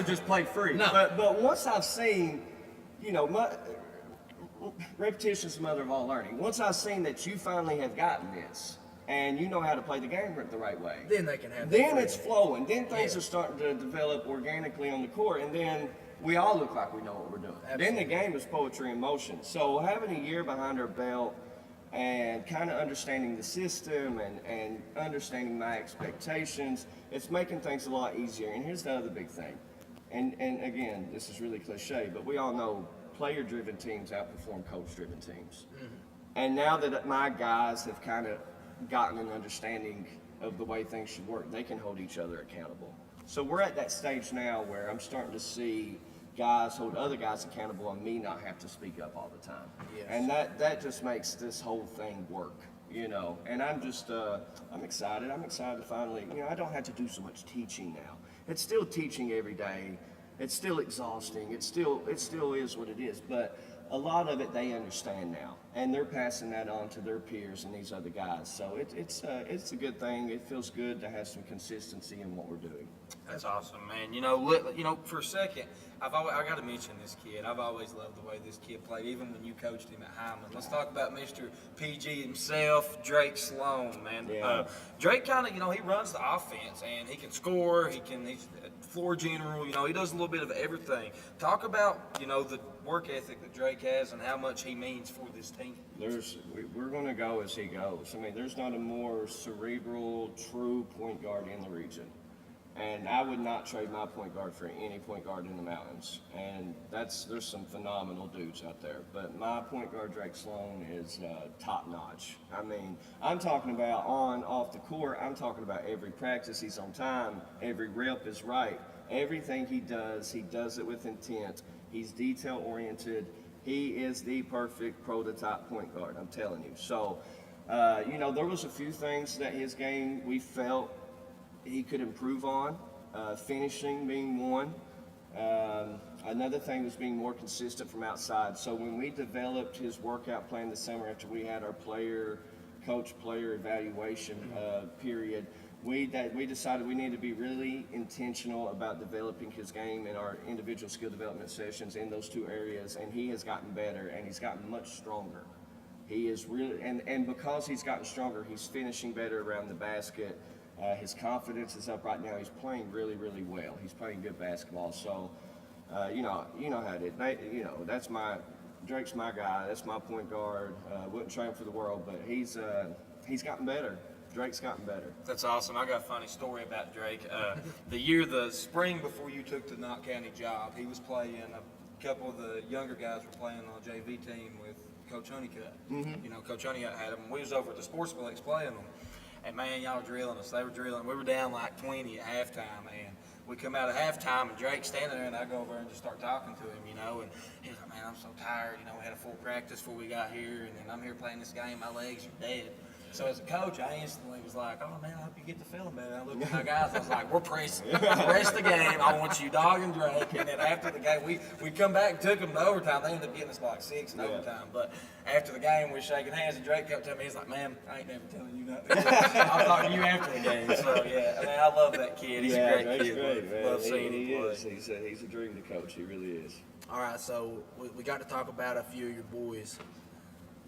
[SPEAKER 10] just play free.
[SPEAKER 2] No.
[SPEAKER 10] But once I've seen, you know, repetition's the mother of all learning. Once I've seen that you finally have gotten this, and you know how to play the game the right way,
[SPEAKER 2] Then they can have.
[SPEAKER 10] then it's flowing. Then things are starting to develop organically on the court, and then we all look like we know what we're doing.
[SPEAKER 2] Absolutely.
[SPEAKER 10] Then the game is poetry in motion. So having a year behind our belt and kind of understanding the system and understanding my expectations, it's making things a lot easier. And here's the other big thing. And again, this is really cliche, but we all know player-driven teams outperform coach-driven teams. And now that my guys have kind of gotten an understanding of the way things should work, they can hold each other accountable. So we're at that stage now where I'm starting to see guys hold other guys accountable and me not have to speak up all the time.
[SPEAKER 2] Yes.
[SPEAKER 10] And that just makes this whole thing work, you know. And I'm just, I'm excited. I'm excited to finally, you know, I don't have to do so much teaching now. It's still teaching every day. It's still exhausting. It still is what it is. But a lot of it they understand now, and they're passing that on to their peers and these other guys. So it's a good thing. It feels good to have some consistency in what we're doing.
[SPEAKER 1] That's awesome, man. You know, for a second, I got to mention this kid. I've always loved the way this kid played, even when you coached him at Hyman. Let's talk about Mr. PG himself, Drake Sloan, man.
[SPEAKER 10] Yeah.
[SPEAKER 1] Drake kind of, you know, he runs the offense, and he can score. He's a floor general. You know, he does a little bit of everything. Talk about, you know, the work ethic that Drake has and how much he means for this team.
[SPEAKER 10] We're going to go as he goes. I mean, there's not a more cerebral, true point guard in the region. And I would not trade my point guard for any point guard in the mountains. And there's some phenomenal dudes out there. But my point guard, Drake Sloan, is top notch. I mean, I'm talking about off the court. I'm talking about every practice he's on time. Every rep is right. Everything he does it with intent. He's detail oriented. He is the perfect prototype point guard, I'm telling you. So, you know, there was a few things that his game we felt he could improve on, finishing being one. Another thing was being more consistent from outside. So when we developed his workout plan this summer after we had our coach-player evaluation period, we decided we needed to be really intentional about developing his game in our individual skill development sessions in those 2 areas, and he has gotten better, and he's gotten much stronger. He is really, and because he's gotten stronger, he's finishing better around the basket. His confidence is up right now. He's playing really, really well. He's playing good basketball. So, you know how it is. You know, Drake's my guy. That's my point guard. Wouldn't trade him for the world, but he's gotten better. Drake's gotten better.
[SPEAKER 1] That's awesome. I got a funny story about Drake. The spring before you took the Knott County job, he was playing. A couple of the younger guys were playing on a JV team with Coach Honeycutt. You know, Coach Honeycutt had him. We was over at the Sportsplex playing them. And man, y'all drilling us. They were drilling. We were down like 20 at halftime, and we come out of halftime, and Drake's standing there, and I go over and just start talking to him, and he's like, man, I'm so tired. We had a full practice before we got here, and then I'm here playing this game. My legs are dead. So as a coach, I instantly was like, oh, man, I hope you get the feeling better. I looked at my guys, I was like, we're pressing. The rest of the game, I want you dogging Drake. And then after the game, we come back and took them to overtime. They ended up getting us like 6 in overtime. But after the game, we were shaking hands, and Drake kept telling me, he's like, man, I ain't never telling you nothing. I'm talking to you after the game. So, yeah, I love that kid. He's a great kid.
[SPEAKER 10] Great, man.
[SPEAKER 1] Love seeing
[SPEAKER 10] he
[SPEAKER 1] him play.
[SPEAKER 10] is. He's a dream to coach. He really is.
[SPEAKER 2] All right, so we got to talk about a few of your boys.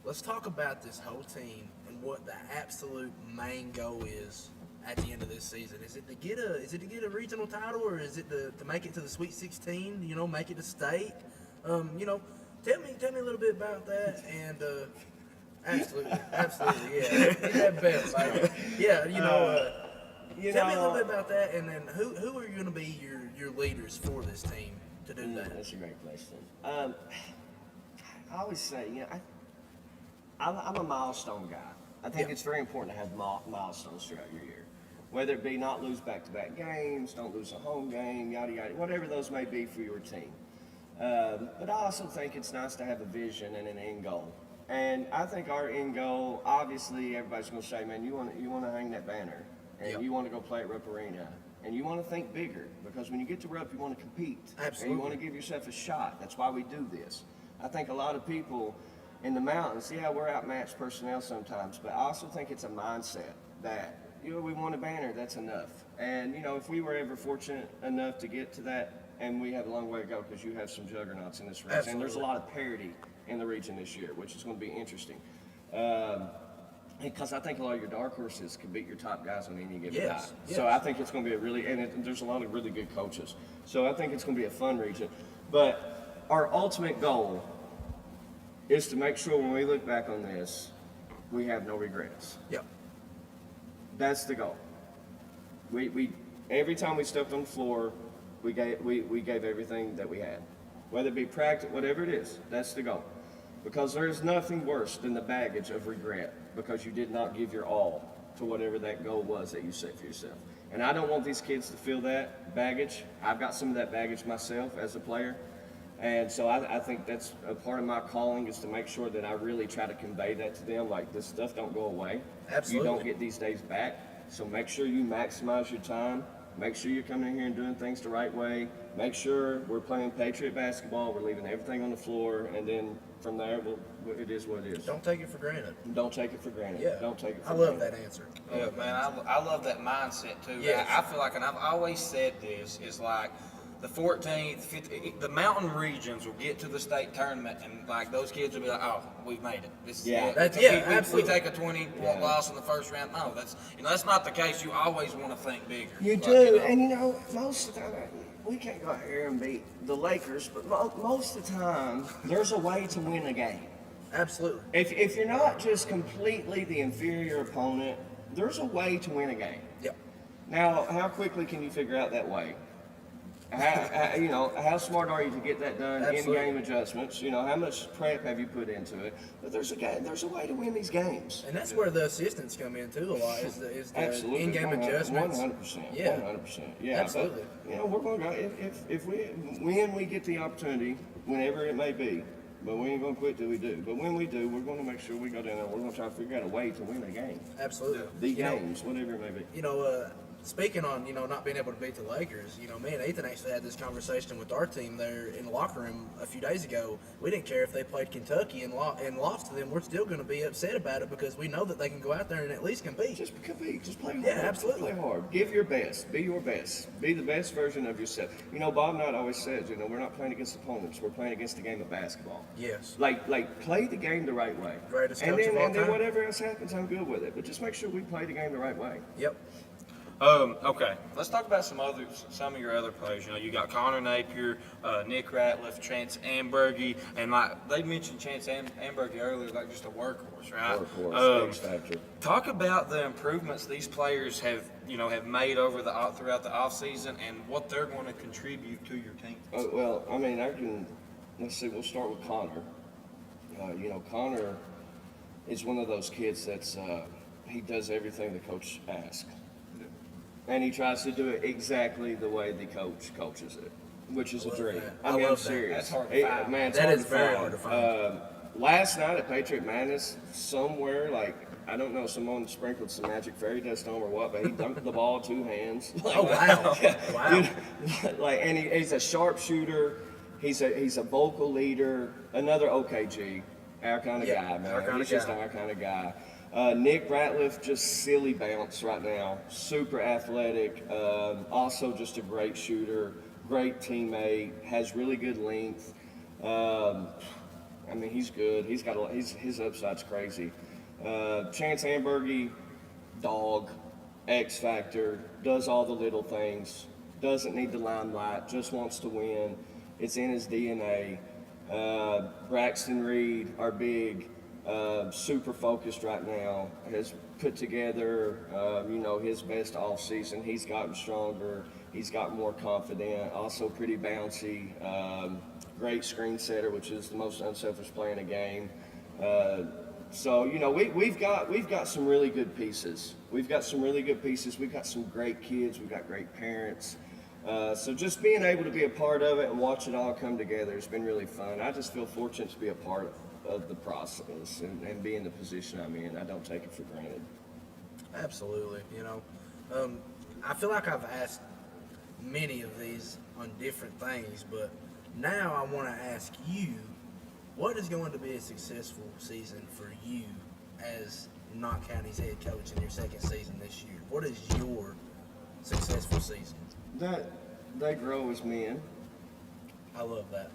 [SPEAKER 2] Let's talk about this whole team and what the absolute main goal is at the end of this season. Is it to get a regional title, or is it to make it to the Sweet 16? Make it to state. Tell me a little bit about that. And absolutely, yeah, get that belt, baby. Yeah, tell me a little bit about that, and then who are you going to be your leaders for this team to do that?
[SPEAKER 10] That's a great question. I always say, I'm a milestone guy. I think it's very important to have milestones throughout your year. Whether it be not lose back-to-back games, don't lose a home game, yada, yada, whatever those may be for your team. But I also think it's nice to have a vision and an end goal. And I think our end goal, obviously, everybody's going to say, man, you want to hang that banner, and you want to go play at Rupp Arena, and you want to think bigger, because when you get to Rupp, you want to compete.
[SPEAKER 2] Absolutely.
[SPEAKER 10] And you want to give yourself a shot. That's why we do this. I think a lot of people in the mountains, we're outmatched personnel sometimes, but I also think it's a mindset that, we want a banner, that's enough. And, if we were ever fortunate enough to get to that, and we have a long way to go because you have some juggernauts in this region.
[SPEAKER 2] Absolutely.
[SPEAKER 10] And there's a lot of parity in the region this year, which is going to be interesting. Because I think a lot of your dark horses can beat your top guys on any given night.
[SPEAKER 2] Yes.
[SPEAKER 10] So I think it's going to be there's a lot of really good coaches. So I think it's going to be a fun region. But our ultimate goal is to make sure when we look back on this, we have no regrets.
[SPEAKER 2] Yep.
[SPEAKER 10] That's the goal. We every time we stepped on the floor, we gave everything that we had. Whether it be practice, whatever it is, that's the goal. Because there's nothing worse than the baggage of regret because you did not give your all to whatever that goal was that you set for yourself. And I don't want these kids to feel that baggage. I've got some of that baggage myself as a player. And so I think that's a part of my calling is to make sure that I really try to convey that to them. Like, this stuff don't go away.
[SPEAKER 2] Absolutely.
[SPEAKER 10] You don't get these days back. So make sure you maximize your time. Make sure you're coming in here and doing things the right way. Make sure we're playing Patriot basketball. We're leaving everything on the floor. And then from there, it is what it is.
[SPEAKER 2] Don't take it for granted.
[SPEAKER 10] Don't take it for granted.
[SPEAKER 2] Yeah.
[SPEAKER 10] Don't take it for
[SPEAKER 2] I
[SPEAKER 10] granted.
[SPEAKER 2] love that answer.
[SPEAKER 1] Yeah, man, I love that mindset too.
[SPEAKER 2] Yes.
[SPEAKER 1] I feel like, and I've always said this, is like the 14th, 15th, the mountain regions will get to the state tournament, and like those kids will be like, "Oh, we've made it. This is it."
[SPEAKER 2] Absolutely.
[SPEAKER 1] We take a 20-point loss in the first round. No, that's not the case. You always want to think bigger.
[SPEAKER 10] You do, and most of the time, we can't go out here and beat the Lakers, but most of the time, there's a way to win a game.
[SPEAKER 2] Absolutely.
[SPEAKER 10] If you're not just completely the inferior opponent, there's a way to win a game.
[SPEAKER 2] Yep.
[SPEAKER 10] Now, how quickly can you figure out that way? How smart are you to get that done?
[SPEAKER 2] Absolutely.
[SPEAKER 10] In-game adjustments. How much prep have you put into it? But there's a way to win these games.
[SPEAKER 2] And that's where the assistants come in too a lot. Is the
[SPEAKER 10] Absolutely.
[SPEAKER 2] in-game adjustments.
[SPEAKER 10] 100%.
[SPEAKER 2] Yeah.
[SPEAKER 10] 100%. Yeah.
[SPEAKER 2] Absolutely.
[SPEAKER 10] But, we're going to if we get the opportunity, whenever it may be. But we ain't going to quit till we do. But when we do, we're going to make sure we go down there. We're going to try to figure out a way to win a game.
[SPEAKER 2] Absolutely.
[SPEAKER 10] The games, whatever it may be.
[SPEAKER 2] Speaking on, not being able to beat the Lakers, me and Ethen actually had this conversation with our team there in the locker room a few days ago. We didn't care if they played Kentucky and lost to them. We're still going to be upset about it because we know that they can go out there and at least compete.
[SPEAKER 10] Just compete. Just play hard.
[SPEAKER 2] Yeah, absolutely.
[SPEAKER 10] Play hard. Give your best. Be your best. Be the best version of yourself. Bob Knott always says, we're not playing against opponents. We're playing against the game of basketball.
[SPEAKER 2] Yes.
[SPEAKER 10] Like play the game the right way.
[SPEAKER 2] Greatest
[SPEAKER 10] and
[SPEAKER 2] coach
[SPEAKER 10] then,
[SPEAKER 2] of all
[SPEAKER 10] and then
[SPEAKER 2] time.
[SPEAKER 10] whatever else happens, I'm good with it. But just make sure we play the game the right way.
[SPEAKER 2] Yep.
[SPEAKER 1] Okay, let's talk about some of your other players. You got Connor Napier, Nick Ratliff, Chance Ambergy, and they mentioned Chance Ambergy earlier, like just a workhorse, right?
[SPEAKER 10] Workhorse, X factor.
[SPEAKER 1] Talk about the improvements these players have made throughout the offseason and what they're going to contribute to your team.
[SPEAKER 10] Let's see. We'll start with Connor. Connor is one of those kids that's he does everything the coach asks. And he tries to do it exactly the way the coach coaches it, which is a dream. I mean, I'm serious.
[SPEAKER 1] That's hard to find.
[SPEAKER 10] Man, it's
[SPEAKER 2] That
[SPEAKER 10] hard
[SPEAKER 2] is
[SPEAKER 10] to
[SPEAKER 2] very
[SPEAKER 10] find.
[SPEAKER 2] hard to find.
[SPEAKER 10] Last night at Patriot Madness, somewhere, like, I don't know, someone sprinkled some magic fairy dust on him or what, but he dunked the ball 2 hands. Like,
[SPEAKER 2] Oh, wow. Wow.
[SPEAKER 10] like, and he's a sharpshooter. He's a vocal leader. Another OKG, our kind of guy, man.
[SPEAKER 2] our kinda
[SPEAKER 10] He's just
[SPEAKER 2] guy.
[SPEAKER 10] our kind of guy. Nick Ratliff, just silly bounce right now. Super athletic. Also just a great shooter, great teammate. Has really good length. I mean, he's good. His upside's crazy. Chance Ambergy, dog, X factor, does all the little things. Doesn't need the limelight. Just wants to win. It's in his DNA. Braxton Reed, our big, super focused right now, has put together, his best off season. He's gotten stronger. He's gotten more confident. Also pretty bouncy. Great screen setter, which is the most unselfish play in a game. So we've got some really good pieces. We've got some great kids. We've got great parents. So just being able to be a part of it and watch it all come together has been really fun. I just feel fortunate to be a part of the process and be in the position I'm in. I don't take it for granted.
[SPEAKER 2] Absolutely. I feel like I've asked many of these on different things, but now I want to ask you, what is going to be a successful season for you as Knott County's head coach in your second season this year? What is your successful season?
[SPEAKER 10] That they grow as men.
[SPEAKER 2] I love that.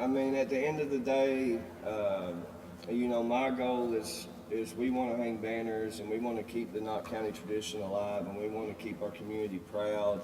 [SPEAKER 10] I mean, at the end of the day, my goal is we want to hang banners and we want to keep the Knott County tradition alive and we want to keep our community proud,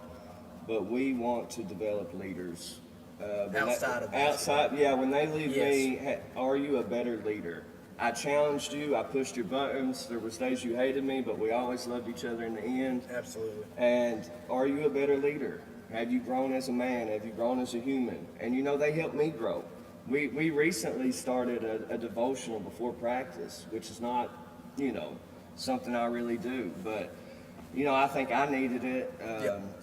[SPEAKER 10] but we want to develop leaders. When they leave me, are you a better leader? I challenged you, I pushed your buttons, there was days you hated me, but we always loved each other in the end.
[SPEAKER 2] Absolutely.
[SPEAKER 10] And are you a better leader? Have you grown as a man? Have you grown as a human? And they helped me grow. We recently started a devotional before practice, which is not, something I really do, but I think I needed it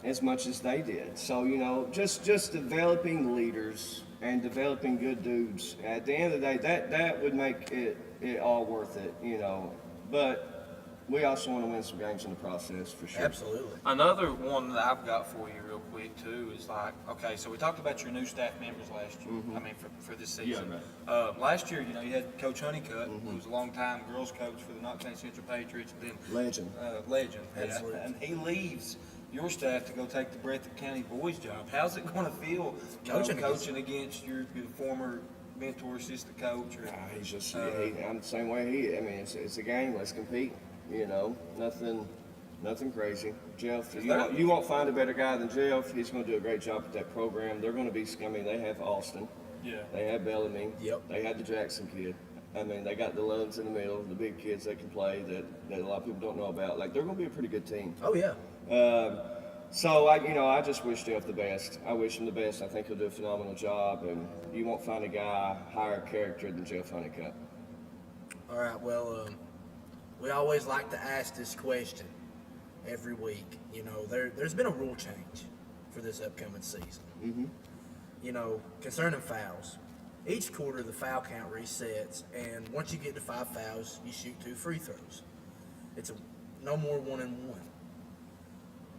[SPEAKER 10] as much as they did. So, just developing leaders and developing good dudes. At the end of the day, that would make it all worth it, But we also want to win some games in the process, for sure.
[SPEAKER 2] Absolutely.
[SPEAKER 1] Another one that I've got for you real quick, too, is so we talked about your new staff members last year, for this season.
[SPEAKER 10] Yeah, right.
[SPEAKER 1] Last year, you had Coach Honeycutt, who was a long-time girls coach for the Knott County Central Patriots. And then
[SPEAKER 10] Legend.
[SPEAKER 1] Legend.
[SPEAKER 2] Absolutely.
[SPEAKER 1] And he leaves your staff to go take the Breathitt County boys job. How's it going to feel coaching against your former mentor, assistant coach?
[SPEAKER 10] He's just, I'm the same way it's a game, let's compete. Nothing crazy. Jeff, you won't find a better guy than Jeff. He's going to do a great job at that program. They're going to be, they have Austin.
[SPEAKER 1] Yeah.
[SPEAKER 10] They have Bellamy.
[SPEAKER 2] Yep.
[SPEAKER 10] They had the Jackson kid. They got the Loves in the middle, the big kids that can play that a lot of people don't know about. They're going to be a pretty good team.
[SPEAKER 2] Oh, yeah.
[SPEAKER 10] So I just wish Jeff the best. I wish him the best. I think he'll do a phenomenal job, and you won't find a guy higher character than Jeff Honeycutt.
[SPEAKER 2] All right, well, we always like to ask this question every week. There's been a rule change for this upcoming season.
[SPEAKER 10] Mm-hmm.
[SPEAKER 2] Concerning fouls. Each quarter, the foul count resets, and once you get to 5 fouls, you shoot 2 free throws. It's no more 1-and-1.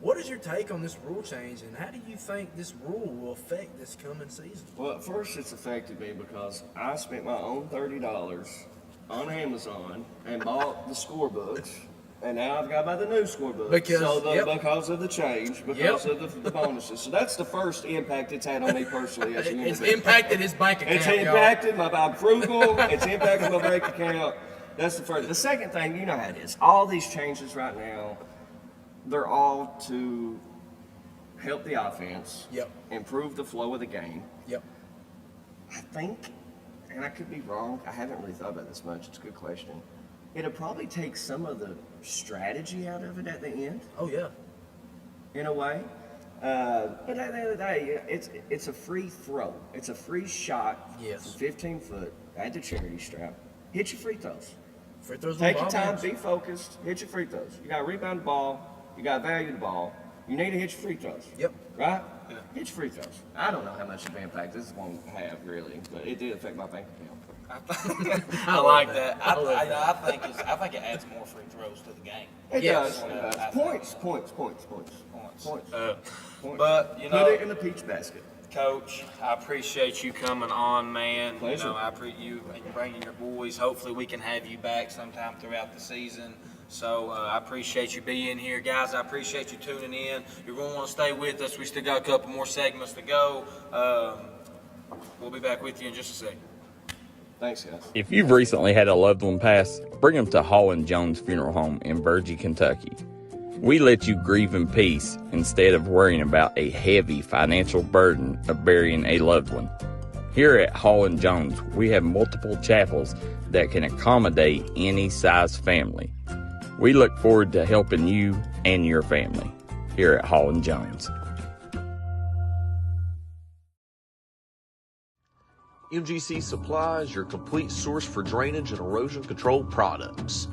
[SPEAKER 2] What is your take on this rule change, and how do you think this rule will affect this coming season?
[SPEAKER 10] Well, at first it's affected me because I spent my own $30 on Amazon and bought the scorebooks, and now I've got to buy the new scorebooks because of the change, because of the bonuses. So that's the first impact it's had on me personally as an
[SPEAKER 2] It's
[SPEAKER 10] individual.
[SPEAKER 2] impacted his bank account.
[SPEAKER 10] It's impacted I'm frugal. It's impacted my bank account. That's the first. The second thing, you know how it is. All these changes right now, they're all to help the offense, improve the flow of the game.
[SPEAKER 2] Yep.
[SPEAKER 10] I think, and I could be wrong, I haven't really thought about this much, it's a good question. It'll probably take some of the strategy out of it at the end.
[SPEAKER 2] Oh, yeah.
[SPEAKER 10] In a way. But at the end of the day, it's a free throw. It's a free shot from 15 foot at the charity strap. Hit your free throws.
[SPEAKER 2] Free throws.
[SPEAKER 10] Take your time, be focused, hit your free throws. You got to rebound the ball. You got to value the ball. You need to hit your free throws.
[SPEAKER 2] Yep.
[SPEAKER 10] Right? Yeah. Hit your free throws. I don't know how much of an impact this is going to have, really, but it did affect my bank account.
[SPEAKER 1] I like that. I think it adds more free throws to the game.
[SPEAKER 10] It does. Points.
[SPEAKER 1] But, you know,
[SPEAKER 10] put it in the peach basket.
[SPEAKER 1] Coach, I appreciate you coming on, man.
[SPEAKER 10] Pleasure.
[SPEAKER 1] You know, I appreciate you bringing your boys. Hopefully we can have you back sometime throughout the season. So I appreciate you being here. Guys, I appreciate you tuning in. You're going to want to stay with us. We still got a couple more segments to go. We'll be back with you in just a second.
[SPEAKER 10] Thanks, guys.
[SPEAKER 4] If you've recently had a loved one pass, bring them to Hall & Jones Funeral Home in Virgie, Kentucky. We let you grieve in peace instead of worrying about a heavy financial burden of burying a loved one. Here at Hall & Jones, we have multiple chapels that can accommodate any size family. We look forward to helping you and your family here at Hall & Jones.
[SPEAKER 9] MGC Supply is your complete source for drainage and erosion control products.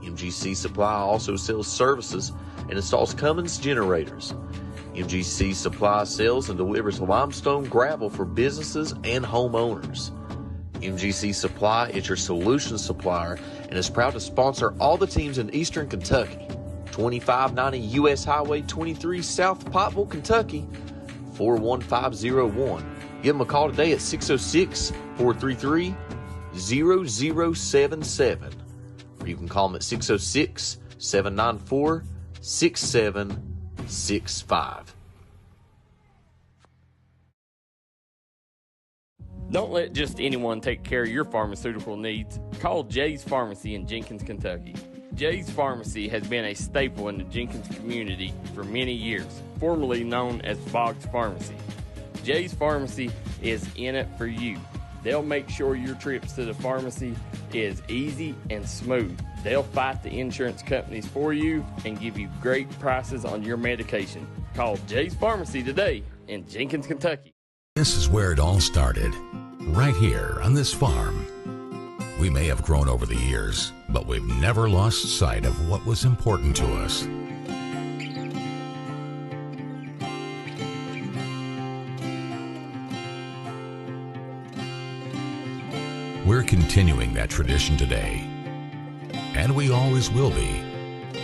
[SPEAKER 9] MGC Supply also sells services and installs Cummings generators. MGC Supply sells and delivers limestone gravel for businesses and homeowners. MGC Supply is your solution supplier and is proud to sponsor all the teams in Eastern Kentucky. 2590 U.S. Highway 23 South Pottville, Kentucky, 41501. Give them a call today at 606-433-0077. Or you can call them at 606-794-6765.
[SPEAKER 4] Don't let just anyone take care of your pharmaceutical needs. Call Jay's Pharmacy in Jenkins, Kentucky. Jay's Pharmacy has been a staple in the Jenkins community for many years, formerly known as Boggs Pharmacy. Jay's Pharmacy is in it for you. They'll make sure your trips to the pharmacy is easy and smooth. They'll fight the insurance companies for you and give you great prices on your medication. Call Jay's Pharmacy today in Jenkins, Kentucky.
[SPEAKER 5] This is where it all started, right here on this farm. We may have grown over the years, but we've never lost sight of what was important to us. We're continuing that tradition today, and we always will be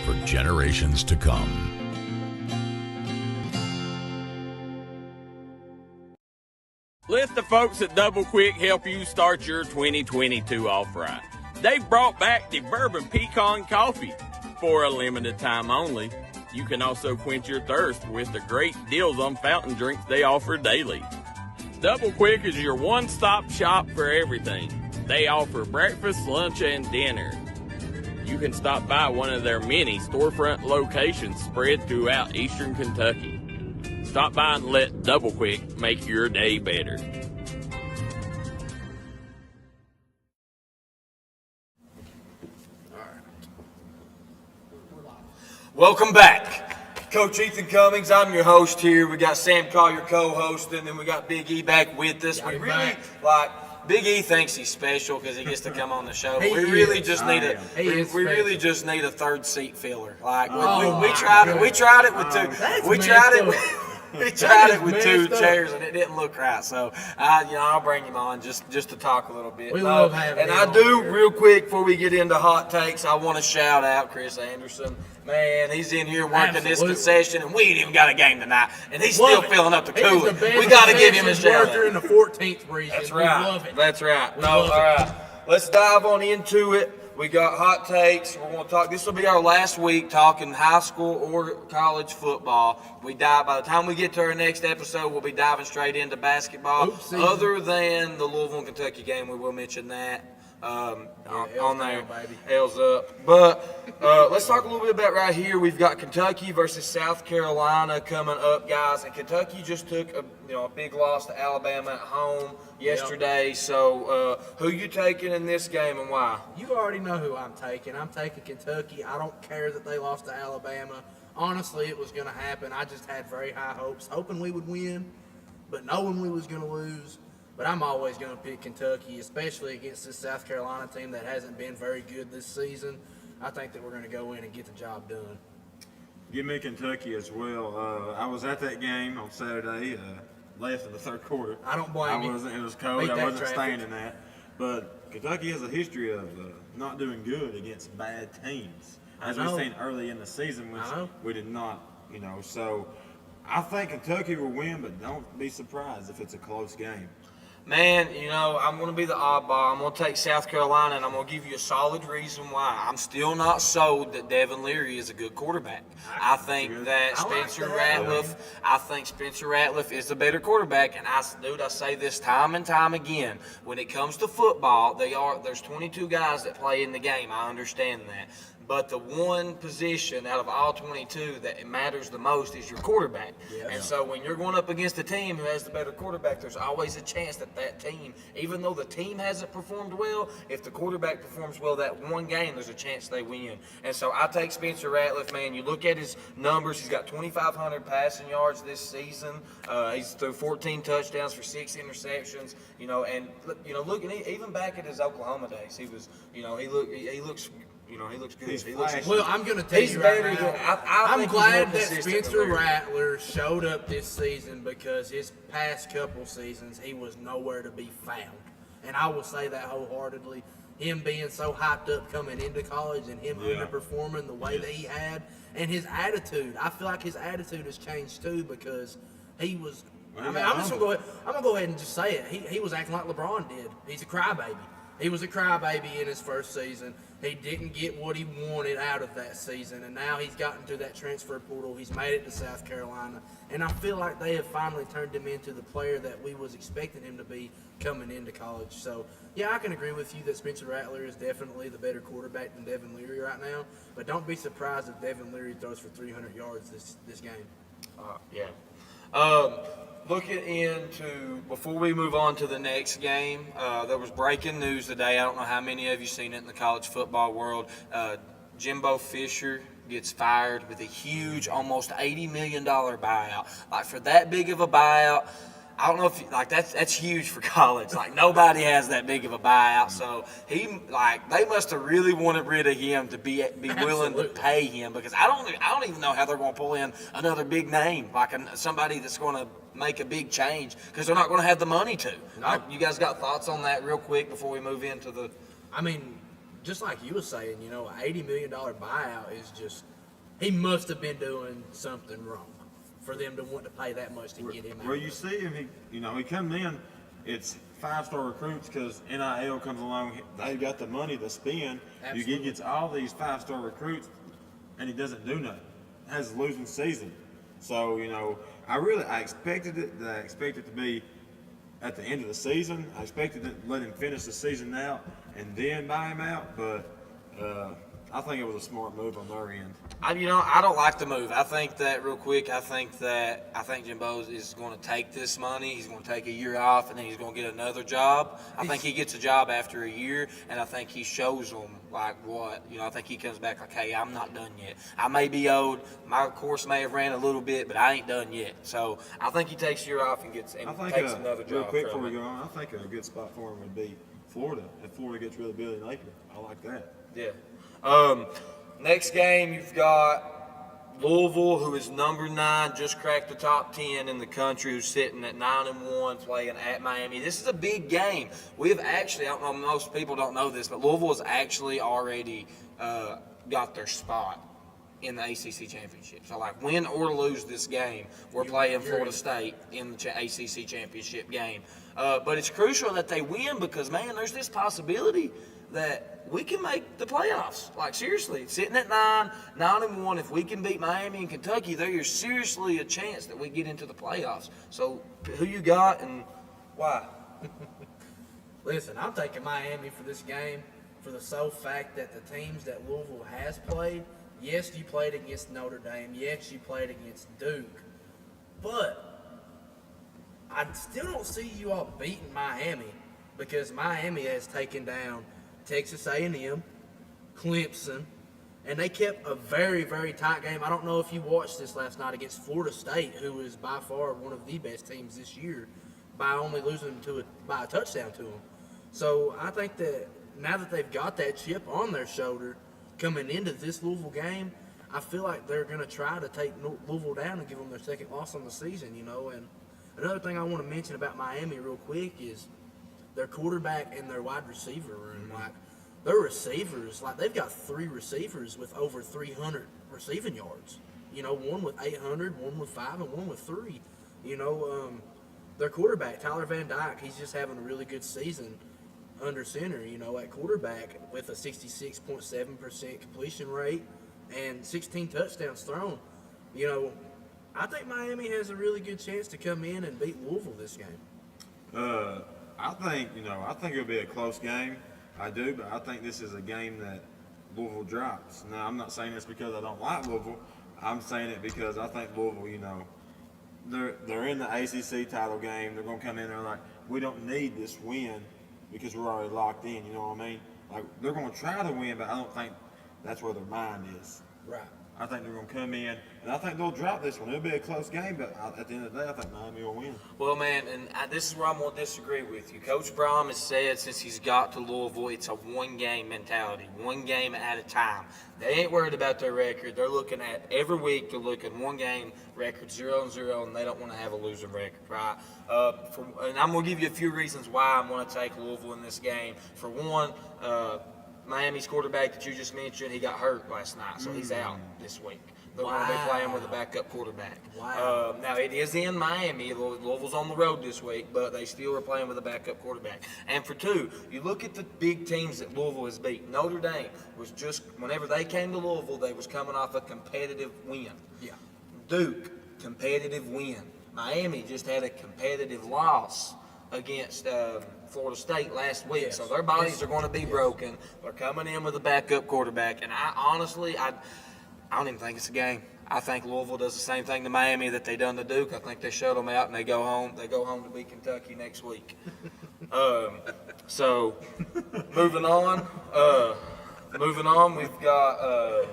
[SPEAKER 5] for generations to come.
[SPEAKER 4] Let the folks at Double Quick help you start your 2022 off right. They've brought back the bourbon pecan coffee for a limited time only. You can also quench your thirst with the great deals on fountain drinks they offer daily. Double Quick is your one-stop shop for everything. They offer breakfast, lunch, and dinner. You can stop by one of their many storefront locations spread throughout Eastern Kentucky. Stop by and let Double Quick make your day better.
[SPEAKER 1] Welcome back. Coach Ethen Cummings, I'm your host here. We got Sam Collier co-hosting, and we got Big E back with us. We really Big E thinks he's special because he gets to come on the show. We really just need a third seat filler. Like we tried it with two. We tried it with two chairs and it didn't look right. So I'll bring him on just to talk a little bit.
[SPEAKER 2] We love having him.
[SPEAKER 1] And I do real quick before we get into hot takes. I want to shout out Chris Anderson. Man, he's in here working this concession, and we ain't even got a game tonight, and he's still filling up the cooler. We got to give him a shout out.
[SPEAKER 2] In the 14th region.
[SPEAKER 1] That's right.
[SPEAKER 2] We love it.
[SPEAKER 1] That's right. All right. Let's dive on into it. We got hot takes. We're going to talk. This will be our last week talking high school or college football. By the time we get to our next episode, we'll be diving straight into basketball. Other than the Louisville and Kentucky game, we will mention that. On there, L's up. But let's talk a little bit about right here. We've got Kentucky versus South Carolina coming up, guys. And Kentucky just took a big loss to Alabama at home yesterday. So who you taking in this game and why?
[SPEAKER 2] You already know who I'm taking. I'm taking Kentucky. I don't care that they lost to Alabama. Honestly, it was going to happen. I just had very high hopes, hoping we would win, but knowing we was going to lose. But I'm always going to pick Kentucky, especially against this South Carolina team that hasn't been very good this season. I think that we're going to go in and get the job done.
[SPEAKER 3] Give me Kentucky as well. I was at that game on Saturday, left in the third quarter.
[SPEAKER 2] I don't blame you.
[SPEAKER 3] It was cold.
[SPEAKER 2] Beat
[SPEAKER 3] I
[SPEAKER 2] that
[SPEAKER 3] wasn't
[SPEAKER 2] traffic.
[SPEAKER 3] staying in that. But Kentucky has a history of not doing good against bad teams, as we've seen early in the season, which we did not, So I think Kentucky will win, but don't be surprised if it's a close game.
[SPEAKER 1] Man, I'm going to be the oddball. I'm going to take South Carolina, and I'm going to give you a solid reason why. I'm still not sold that Devin Leary is a good quarterback. I think that Spencer Ratliff is the better quarterback, and I say this time and time again. When it comes to football, there's 22 guys that play in the game. I understand that. But the one position out of all 22 that matters the most is your quarterback. And so when you're going up against a team who has the better quarterback, there's always a chance that team, even though the team hasn't performed well, if the quarterback performs well that one game, there's a chance they win. And so I take Spencer Ratliff, man. You look at his numbers, he's got 2,500 passing yards this season. He's threw 14 touchdowns for 6 interceptions. Look, even back at his Oklahoma days, he was, he looks good.
[SPEAKER 2] Well, I'm going to tell you right now, I'm glad that Spencer Rattler showed up this season because his past couple seasons, he was nowhere to be found. And I will say that wholeheartedly. Him being so hyped up coming into college and him underperforming the way that he had. And his attitude, I feel like his attitude has changed too because he was, I'm going to go ahead and just say it. He was acting like LeBron did. He's a crybaby. He was a crybaby in his first season. He didn't get what he wanted out of that season, and now he's gotten to that transfer portal. He's made it to South Carolina, and I feel like they have finally turned him into the player that we was expecting him to be coming into college. So, yeah, I can agree with you that Spencer Rattler is definitely the better quarterback than Devin Leary right now, but don't be surprised if Devin Leary throws for 300 yards this game.
[SPEAKER 1] Looking into, before we move on to the next game, there was breaking news today. I don't know how many of you seen it in the college football world. Jimbo Fisher gets fired with a huge, almost $80 million buyout. Like, for that big of a buyout, I don't know if that's huge for college. Like, nobody has that big of a buyout. So they must have really wanted rid of him to be willing to pay him, because I don't even know how they're going to pull in another big name, like somebody that's going to make a big change, because they're not going to have the money to. No. You guys got thoughts on that real quick before we move into the?
[SPEAKER 2] I mean, just like you were saying, an $80 million buyout is just, he must have been doing something wrong for them to want to pay that much to get him out.
[SPEAKER 3] Well, you see him, he comes in, it's 5-star recruits because NIL comes along, they've got the money to spend. Absolutely. He gets all these 5-star recruits, and he doesn't do nothing. Has a losing season. So, I expected it to be at the end of the season. I expected to let him finish the season out and then buy him out, but I think it was a smart move on their end.
[SPEAKER 1] I don't like the move. I think that real quick. I think Jimbo is going to take this money. He's going to take a year off, and then he's going to get another job. I think he gets a job after a year, and I think he shows them what. I think he comes back like, hey, I'm not done yet. I may be old. My course may have ran a little bit, but I ain't done yet. So I think he takes a year off and takes another job.
[SPEAKER 3] Real quick before we go on, I think a good spot for him would be Florida. If Florida gets really Billy Napier, I like that.
[SPEAKER 1] Yeah. Next game, you've got Louisville, who is number 9, just cracked the top 10 in the country, who's sitting at 9-1, playing at Miami. This is a big game. We have actually, I don't know, most people don't know this, but Louisville has actually already got their spot in the ACC championship. So, win or lose this game, we're playing Florida State in the ACC championship game. But it's crucial that they win because, man, there's this possibility that we can make the playoffs. Seriously, sitting at 9-1, if we can beat Miami and Kentucky, there's seriously a chance that we get into the playoffs. So, who you got and why?
[SPEAKER 2] Listen, I'm taking Miami for this game for the sole fact that the teams that Louisville has played, yes, you played against Notre Dame, yes, you played against Duke, but I still don't see you all beating Miami because Miami has taken down Texas A&M, Clemson, and they kept a very, very tight game. I don't know if you watched this last night against Florida State, who is by far one of the best teams this year. by only losing by a touchdown to them. So I think that now that they've got that chip on their shoulder coming into this Louisville game, I feel like they're going to try to take Louisville down and give them their second loss on the season, you know. And another thing I want to mention about Miami real quick is their quarterback and their wide receiver room. Like, their receivers, like, they've got 3 receivers with over 300 receiving yards. You know, one with 800, one with 5, and one with 3. You know, their quarterback, Tyler Van Dyke, he's just having a really good season under center, you know, at quarterback with a 66.7% completion rate and 16 touchdowns thrown. You know, I think Miami has a really good chance to come in and beat Louisville this game.
[SPEAKER 3] I think it'll be a close game. I do, but I think this is a game that Louisville drops. Now, I'm not saying this because I don't like Louisville. I'm saying it because I think Louisville, you know, they're in the ACC title game. They're going to come in there like, we don't need this win because we're already locked in, you know what I mean? Like, they're going to try to win, but I don't think that's where their mind is.
[SPEAKER 2] Right.
[SPEAKER 3] I think they're going to come in, and I think they'll drop this one. It'll be a close game, but at the end of the day, I think Miami will win.
[SPEAKER 1] Well, man, and this is where I'm going to disagree with you. Coach Brom has said since he's got to Louisville, it's a one-game mentality, one game at a time. They ain't worried about their record. They're looking at every week. They're looking one game record 0-0, and they don't want to have a losing record, right? And I'm going to give you a few reasons why I'm going to take Louisville in this game. For one, Miami's quarterback that you just mentioned, he got hurt last night, so he's out this week. They're going to be playing with a backup quarterback.
[SPEAKER 2] Wow.
[SPEAKER 1] Now, it is in Miami. Louisville's on the road this week, but they still are playing with a backup quarterback. And for 2, you look at the big teams that Louisville has beat. Notre Dame was just, whenever they came to Louisville, they was coming off a competitive win.
[SPEAKER 2] Yeah.
[SPEAKER 1] Duke, competitive win. Miami just had a competitive loss against Florida State last week.
[SPEAKER 2] Yes.
[SPEAKER 1] So their bodies are going to be broken. They're coming in with a backup quarterback. And I honestly don't even think it's a game. I think Louisville does the same thing to Miami that they done to Duke. I think they shut them out and they go home. They go home to beat Kentucky next week. So moving on. We've got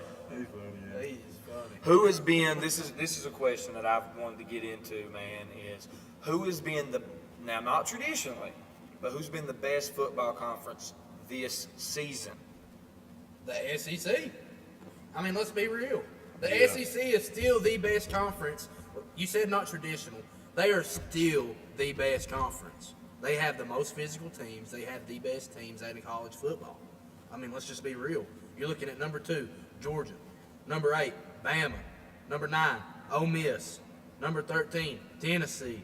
[SPEAKER 1] who has been. This is a question that I've wanted to get into, man. Is who has been now not traditionally, but who's been the best football conference this season?
[SPEAKER 2] The SEC. I mean, let's be real. The SEC is still the best conference. You said not traditional. They are still the best conference. They have the most physical teams. They have the best teams out of college football. I mean, let's just be real. You're looking at number 2, Georgia. Number 8, Bama. Number 9, Ole Miss. Number 13, Tennessee.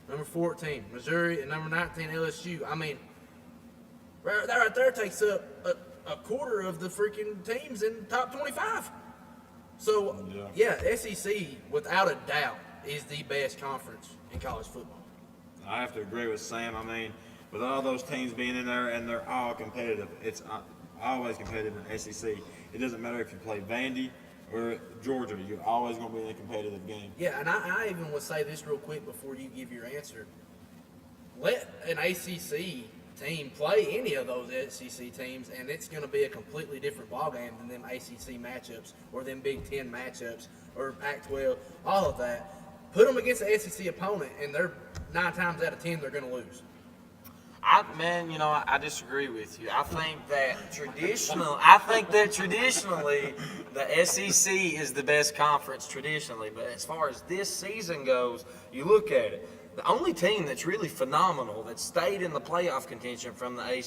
[SPEAKER 2] Number 14, Missouri. And number 19, LSU. I mean, right there takes up a quarter of the freaking teams in the top 25. So, yeah, SEC, without a doubt, is the best conference in college football.
[SPEAKER 3] I have to agree with Sam. I mean, with all those teams being in there and they're all competitive, it's always competitive in SEC. It doesn't matter if you play Vandy or Georgia, you're always going to be in a competitive game.
[SPEAKER 2] Yeah, and I even would say this real quick before you give your answer. Let an ACC team play any of those SEC teams, and it's going to be a completely different ballgame than them ACC matchups or them Big Ten matchups or Pac-12, all of that. Put them against an SEC opponent, and they're 9 times out of 10 they're going to lose.
[SPEAKER 1] I disagree with you. I think that traditionally, the SEC is the best conference traditionally. But as far as this season goes, you look at it. The only team that's really phenomenal that stayed in the playoff contention from the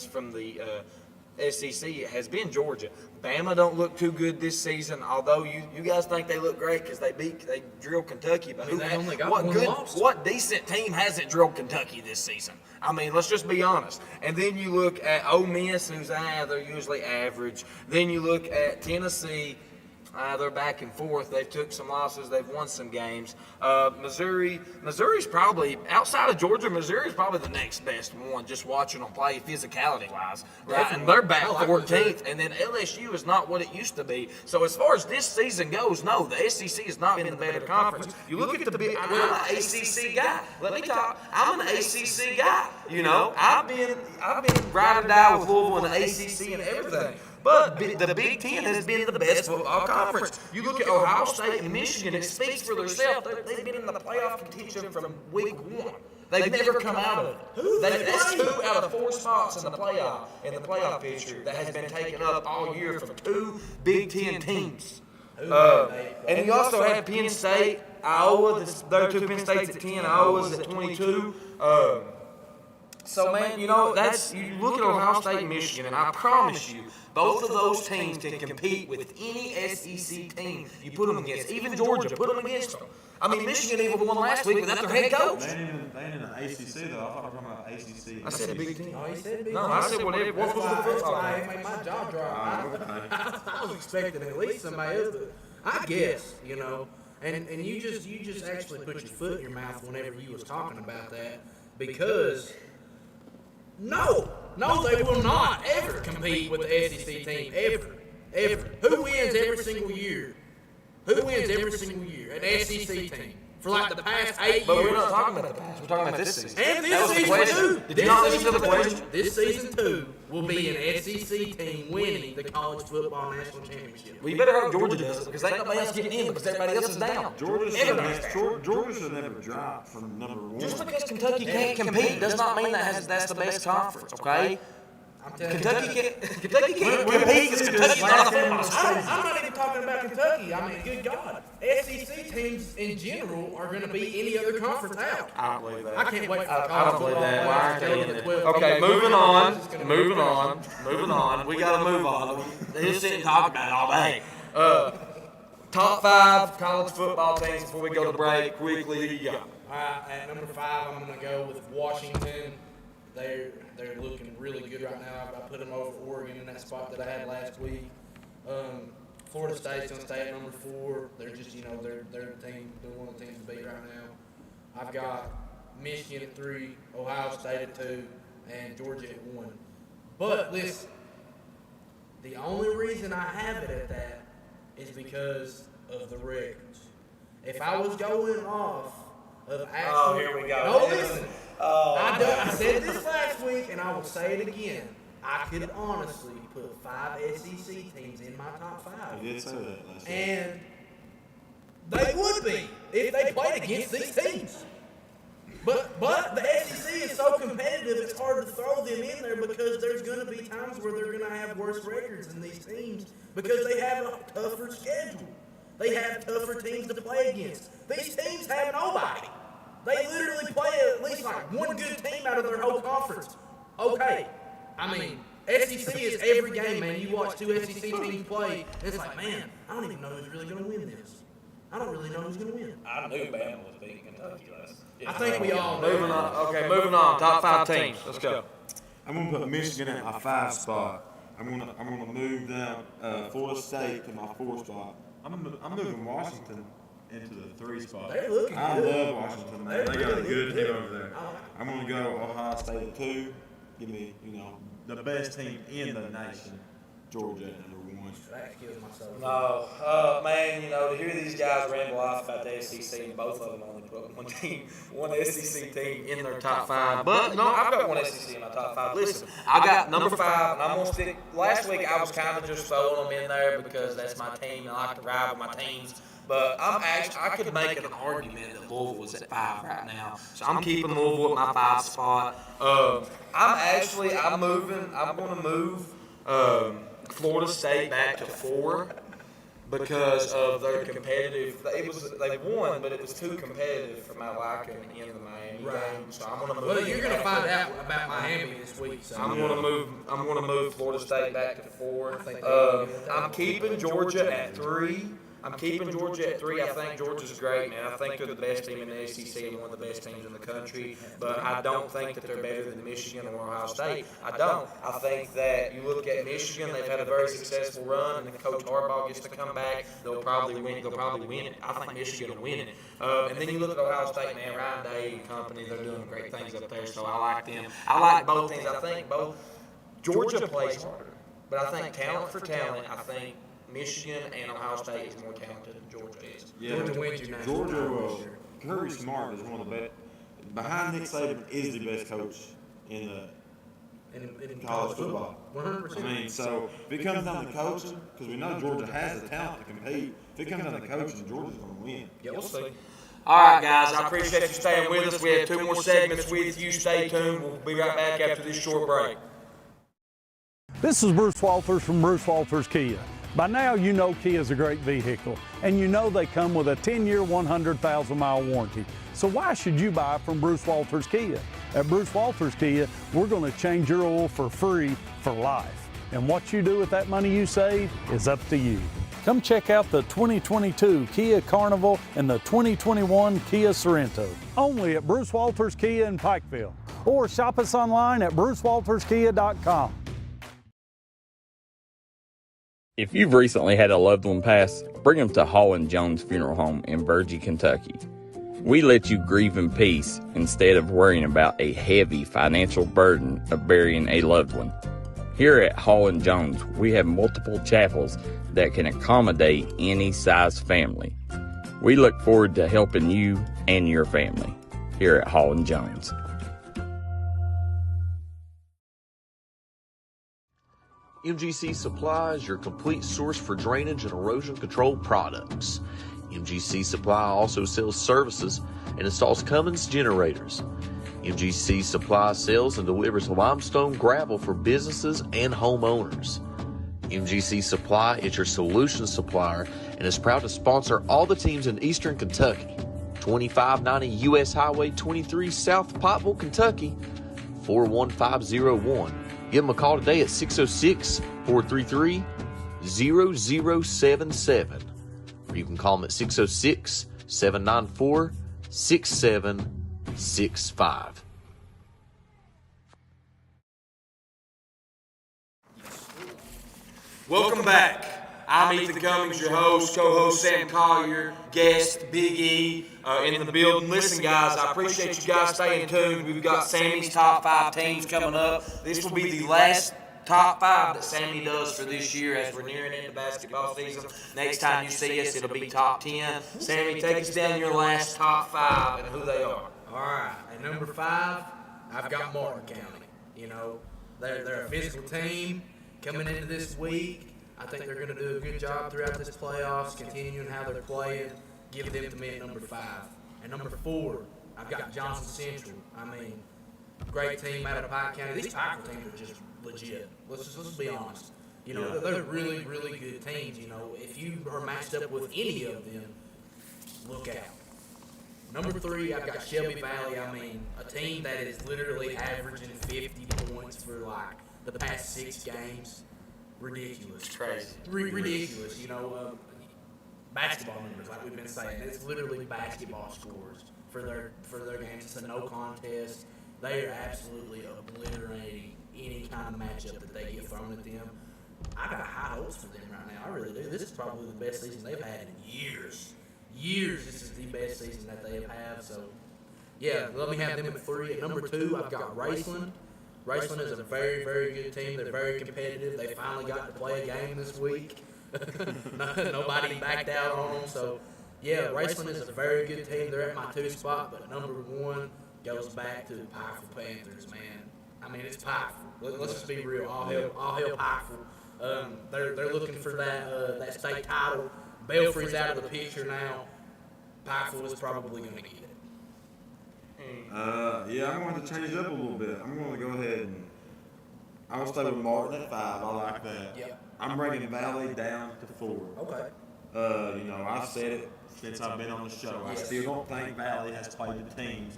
[SPEAKER 1] SEC has been Georgia. Bama don't look too good this season, although you guys think they look great because they drilled Kentucky. But what decent team hasn't drilled Kentucky this season? I mean, let's just be honest. And then you look at Ole Miss, who's they're usually average. Then you look at Tennessee. They're back and forth. They've took some losses. They've won some games. Missouri's probably, outside of Georgia, Missouri's probably the next best one, just watching them play physicality-wise. Right? And they're back 14th. And then LSU is not what it used to be. So as far as this season goes, no, the SEC has not been the better conference. You look at the big, I'm an ACC guy. Let me talk. I'm an ACC guy. You know, I've been ride or die with Louisville and the ACC and everything. But the Big Ten has been the best football conference. You look at Ohio State and Michigan, it speaks for themselves. They've been in the playoff contention from week 1.
[SPEAKER 11] They've never come out of it. That's 2 out of 4 spots in the playoff picture that has been taken up all year from 2 Big Ten teams. And you also have Penn State, Iowa. There are 2 Penn States at 10, Iowa's at 22. So, man, you look at Ohio State and Michigan, and I promise you, both of those teams can compete with any SEC team you put them against. Even Georgia, put them against them. I mean, Michigan even won last week without their head coach.
[SPEAKER 3] They ain't in the ACC, though. I thought we were talking about ACC.
[SPEAKER 11] I said a Big Ten.
[SPEAKER 2] No, he said Big
[SPEAKER 11] No,
[SPEAKER 2] Ten.
[SPEAKER 11] I said whatever. What was the
[SPEAKER 2] That's
[SPEAKER 11] football
[SPEAKER 2] why
[SPEAKER 11] game?
[SPEAKER 2] it made my jaw drop. I was expecting at least somebody else, but I guess, and you just actually put your foot in your mouth whenever you was talking about that, because no, they will not ever compete with the SEC team, ever. Who wins every single year? Who wins every single year? An SEC team. For like the past 8 years.
[SPEAKER 11] But we're not talking about the past. We're talking about this season.
[SPEAKER 2] And this season, too.
[SPEAKER 11] Did you not listen to the question?
[SPEAKER 2] This season, too, will be an SEC team winning the college football national championship.
[SPEAKER 11] We better hope Georgia does it, because ain't nobody else getting in because everybody else is down.
[SPEAKER 3] Georgia should never drop from number 1.
[SPEAKER 11] Just because Kentucky can't compete does not mean that's the best conference, okay? Kentucky can't compete because Kentucky's not a football school.
[SPEAKER 2] I'm not even talking about Kentucky. I mean, good God. SEC teams in general are going to beat any other conference out.
[SPEAKER 11] I don't believe that.
[SPEAKER 2] I can't wait for
[SPEAKER 11] I don't believe that. Why aren't they in it? Okay, moving on. We got to move on. He'll sit and talk about it all day. Top 5 college football teams before we go to break. Quickly, who you got?
[SPEAKER 2] All right, at number 5, I'm going to go with Washington. They're looking really good right now. I put them over Oregon in that spot that I had last week. Florida State's going to stay at number 4. They're just, they're the team. They're one of the teams to beat right now. I've got Michigan at 3, Ohio State at 2, and Georgia at 1. But listen, the only reason I have it at that is because of the records. If I was going off of actual,
[SPEAKER 11] here we go.
[SPEAKER 2] No, listen. I said this last week, and I will say it again. I could honestly put 5 SEC teams in my top 5.
[SPEAKER 3] You did say that last week.
[SPEAKER 2] And they would be if they played against these teams. But the SEC is so competitive, it's hard to throw them in there because there's going to be times where they're going to have worse records than these teams because they have a tougher schedule. They have tougher teams to play against. These teams have nobody. They literally play at least like one good team out of their whole conference. Okay. I mean, SEC is every game, man. You watch 2 SEC teams play, and it's like, man, I don't even know who's really going to win this. I don't really know who's going to win.
[SPEAKER 11] I knew Bama was beating Kentucky last.
[SPEAKER 2] I think we all know.
[SPEAKER 11] Moving on. Okay, moving on. Top 5 teams. Let's go.
[SPEAKER 3] I'm going to put Michigan at my 5 spot. I'm gonna move down Florida State to my 4 spot. I'm moving Washington into the 3 spot.
[SPEAKER 2] They're looking
[SPEAKER 3] I
[SPEAKER 2] good.
[SPEAKER 3] love Washington, man. They got a good team over there. I'm gonna go Ohio State at 2. Give me, the best team in the nation. Georgia at number 1.
[SPEAKER 2] That kills my soul.
[SPEAKER 11] No, man, to hear these guys ramble off about the SEC, and both of them only put one SEC team in their top 5. But, I've got one SEC in my top 5. Listen, I got number 5, and I'm going to stick. Last week, I was kind of just throwing them in there because that's my team, and I like to ride with my teams. But I could make an argument that Louisville is at 5 right now. So I'm keeping Louisville at my 5 spot. I'm going to move Florida State back to 4 because of their competitive. They won, but it was too competitive for my liking in the Miami game. So I'm going to move.
[SPEAKER 2] Well, you're going to find out about Miami this week. So
[SPEAKER 11] I'm going to move Florida State back to 4. I'm keeping Georgia at 3. I think Georgia's great, man. I think they're the best team in the SEC and one of the best teams in the country. But I don't think that they're better than Michigan or Ohio State. I don't. I think that you look at Michigan, they've had a very successful run, and if Coach Harbaugh gets to come back, they'll probably win it. I think Michigan will win it. And then you look at Ohio State, man, Ryan Day and company, they're doing great things up there, so I like them. I like both teams. I think both. Georgia plays harder, but I think talent for talent, I think Michigan and Ohio State is more talented than Georgia is.
[SPEAKER 3] Yeah, Georgia, Kirby Smart is one of the best. Behind Nick Saban is the best coach in college football.
[SPEAKER 2] 100%.
[SPEAKER 3] I mean, so if it comes down to coaching, because we know Georgia has the talent to compete, if it comes down to coaching, Georgia's going to win.
[SPEAKER 11] Yeah, we'll see. All right, guys, I appreciate you staying with us. We have 2 more segments with you. Stay tuned. We'll be right back after this short break.
[SPEAKER 7] This is Bruce Walters from Bruce Walters Kia. By now, you know Kia is a great vehicle, and you know they come with a 10-year, 100,000-mile warranty. So why should you buy from Bruce Walters Kia? At Bruce Walters Kia, we're going to change your oil for free for life. And what you do with that money you save is up to you. Come check out the 2022 Kia Carnival and the 2021 Kia Sorento. Only at Bruce Walters Kia in Pikeville. Or shop us online at brucewalterskia.com.
[SPEAKER 4] If you've recently had a loved one pass, bring them to Hall & Jones Funeral Home in Virgie, Kentucky. We let you grieve in peace instead of worrying about a heavy financial burden of burying a loved one. Here at Hall & Jones, we have multiple chapels that can accommodate any size family. We look forward to helping you and your family here at Hall & Jones.
[SPEAKER 9] MGC Supply is your complete source for drainage and erosion control products. MGC Supply also sells services and installs Cummings generators. MGC Supply sells and delivers limestone gravel for businesses and homeowners. MGC Supply is your solution supplier and is proud to sponsor all the teams in Eastern Kentucky. 2590 U.S. Highway 23 South Pottville, Kentucky, 41501. Give them a call today at 606-433-0077. Or you can call them at 606-794-6765.
[SPEAKER 11] Welcome back. I'm Ethen Cummings, your host, co-host Sam Collier, guest Big E in the building. Listen, guys, I appreciate you guys staying tuned. We've got Sammy's top 5 teams coming up. This will be the last top 5 that Sammy does for this year as we're nearing into basketball season. Next time you see us, it'll be top 10. Sammy, take us down your last top 5 and who they are.
[SPEAKER 2] All right, at number 5, I've got Martin County. You know, they're a physical team coming into this week. I think they're going to do a good job throughout this playoffs, continuing how they're playing. Give them to me at number 5. At number 4, I've got Johnson Central. I mean, great team out of Pike County. These Pike teams are just legit. Let's be honest. You know, they're really, really good teams. You know, if you are matched up with any of them, look out. Number 3, I've got Shelby Valley. I mean, a team that is literally averaging 50 points for like the past 6 games. Ridiculous.
[SPEAKER 11] Crazy.
[SPEAKER 2] Ridiculous. You know, basketball numbers, like we've been saying. It's literally basketball scores for their games. It's a no contest. They are absolutely obliterating any kind of matchup that they get thrown at them. I got high hopes for them right now. I really do. This is probably the best season they've had in years. This is the best season that they have had. So, yeah, let me have them at 3. At number 2, I've got Raceland. Raceland is a very, very good team. They're very competitive. They finally got to play a game this week. Nobody backed out on them. So, yeah, Raceland is a very good team. They're at my 2 spot, but number 1 goes back to the Pikeville Panthers, man. I mean, it's Pikeville. Let's just be real. All hell Pikeville. They're looking for that state title. Belfry's out of the picture now. Pikeville is probably going to get it.
[SPEAKER 3] Yeah, I'm going to change it up a little bit. I'm going to go ahead and I'll stay with Martin at 5. I like that.
[SPEAKER 2] Yep.
[SPEAKER 3] I'm bringing Valley down to 4.
[SPEAKER 2] Okay.
[SPEAKER 3] You know, I've said it since I've been on the show. I still don't think Valley has played the team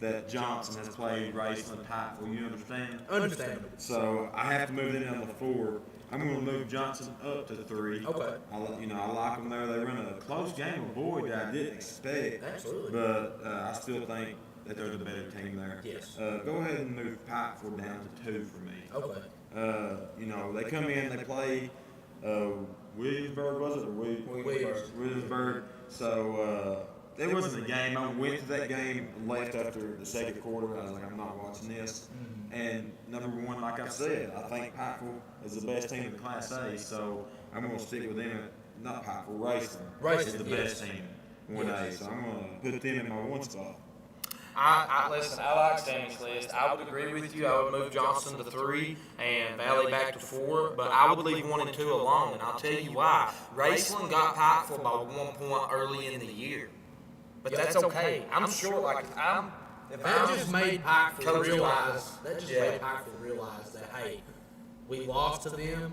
[SPEAKER 3] that Johnson has played, Raceland, Pikeville. You understand?
[SPEAKER 2] Understandable.
[SPEAKER 3] So I have to move them down to 4. I'm going to move Johnson up to 3.
[SPEAKER 2] Okay.
[SPEAKER 3] I like them there. They run a close game of Boyd that I didn't expect.
[SPEAKER 2] Absolutely.
[SPEAKER 3] But I still think that they're the better team there.
[SPEAKER 2] Yes.
[SPEAKER 3] Go ahead and move Pikeville down to 2 for me.
[SPEAKER 2] Okay.
[SPEAKER 3] You know, they come in, they play Williamsburg, was it? Or Williamsburg. So it wasn't a game. I went to that game, left after the second quarter. I was like, I'm not watching this. And number 1, like I said, I think Pikeville is the best team in Class A. So I'm going to stick with them. Not Pikeville, Raceland is the best team in 1A. So I'm going to put them in my 1 spot.
[SPEAKER 11] Listen, I like Sammy's list. I would agree with you. I would move Johnson to 3 and Valley back to 4, but I would leave 1 and 2 alone, and I'll tell you why. Raceland got Pikeville by 1 point early in the year. but that's okay. I'm sure,
[SPEAKER 2] That just made Pikeville realize that, hey, we lost to them.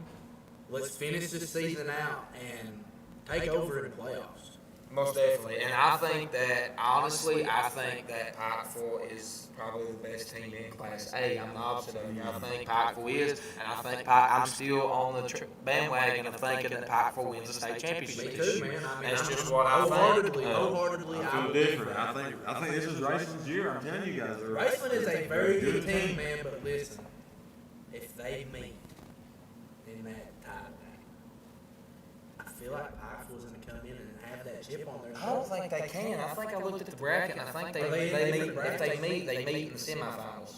[SPEAKER 2] Let's finish this season out and take over in the playoffs.
[SPEAKER 11] Most definitely. And I think that, honestly, Pikeville is probably the best team in Class A. I'm the opposite of you. I think Pikeville is, and I think I'm still on the bandwagon of thinking that Pikeville wins the state championship this year. That's just what I think.
[SPEAKER 2] Wholeheartedly,
[SPEAKER 3] I feel different. I think this is Raceland's year. I'm telling you guys.
[SPEAKER 2] Raceland is a very good team, man, but listen, if they meet in that tie game, I feel like Pikeville's going to come in and have that chip on their
[SPEAKER 11] I don't think they can. I think I looked at the bracket, and I think they meet. If they meet in the semifinals.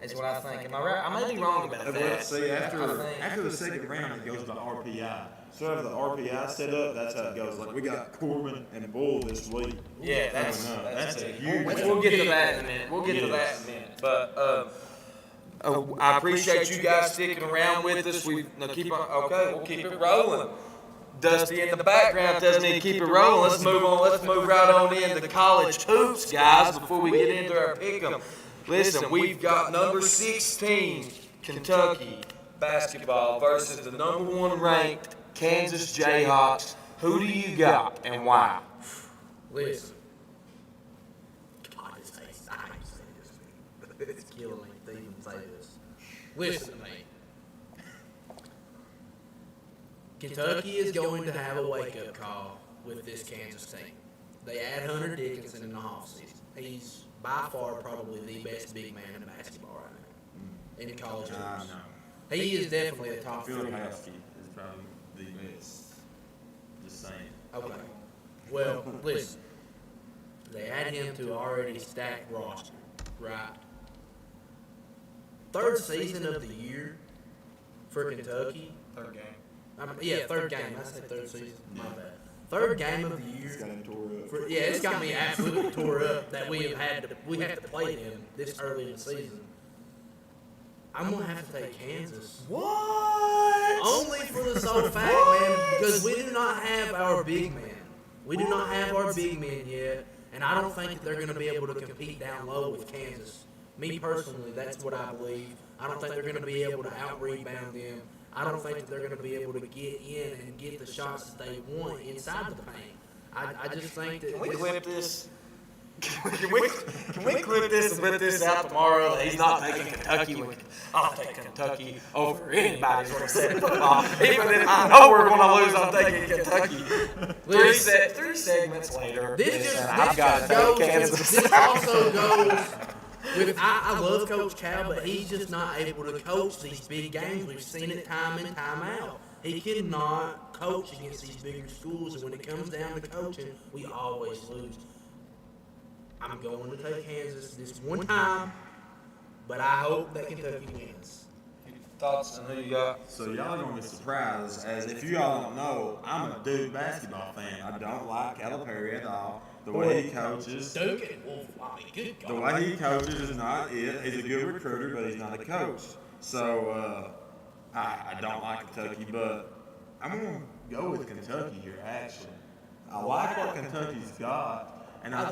[SPEAKER 11] Is what I think. Am I right? I may be wrong about that.
[SPEAKER 3] See, after the second round, it goes by RPI. So after the RPI set up, that's how it goes. Like we got Corbin and Bull this week.
[SPEAKER 11] Yeah, that's
[SPEAKER 3] a huge.
[SPEAKER 11] We'll get to that in a minute. But I appreciate you guys sticking around with us. We'll keep it rolling. Dusty in the background doesn't need to keep it rolling. Let's move on. Let's move right on into college hoops, guys, before we get into our pick'em. Listen, we've got number 16 Kentucky basketball versus the number 1 ranked Kansas Jayhawks. Who do you got and why?
[SPEAKER 2] Listen. God, I hate to say this. It's killing me to even say this. Listen to me. Kentucky is going to have a wake-up call with this Kansas team. They add Hunter Dickinson in the offseason. He's by far probably the best big man in basketball right now in college hoops. He is definitely a top 3.
[SPEAKER 3] Phil Howski is probably the best. Just saying.
[SPEAKER 2] Okay. Well, listen. They add him to an already stacked roster, right? Third season of the year for Kentucky.
[SPEAKER 11] Third game.
[SPEAKER 2] Third game. I said third season. My bad. Third game of the year.
[SPEAKER 3] It's got him tore up.
[SPEAKER 2] It's got me absolutely tore up that we had to play them this early in the season. I'm gonna have to take Kansas.
[SPEAKER 11] What?
[SPEAKER 2] Only for the sole fact, man, because we do not have our big man. We do not have our big men yet, and I don't think that they're going to be able to compete down low with Kansas. Me personally, that's what I believe. I don't think they're going to be able to out-rebound them. I don't think that they're going to be able to get in and get the shots that they want inside the paint. I just think that.
[SPEAKER 11] Can we clip this? Can we clip this and put this out tomorrow that he's not taking Kentucky? I'll take Kentucky over anybody's what I said in football. Even if I know we're going to lose, I'm taking Kentucky. Three segments later, I've got to take Kansas.
[SPEAKER 2] This also goes with, I love Coach Cal, but he's just not able to coach these big games. We've seen it time in, time out. He cannot coach against these bigger schools, and when it comes down to coaching, we always lose. I'm going to take Kansas this one time, but I hope that Kentucky wins.
[SPEAKER 11] Thoughts on who you got?
[SPEAKER 3] So y'all are going to be surprised, as if you all don't know, I'm a Duke basketball fan. I don't like Calipari at all. The way he coaches.
[SPEAKER 2] Duke and Wolf, good God.
[SPEAKER 3] The way he coaches is not it. He's a good recruiter, but he's not a coach. So I don't like Kentucky, but I'm going to go with Kentucky here, actually. I like what Kentucky's got. And I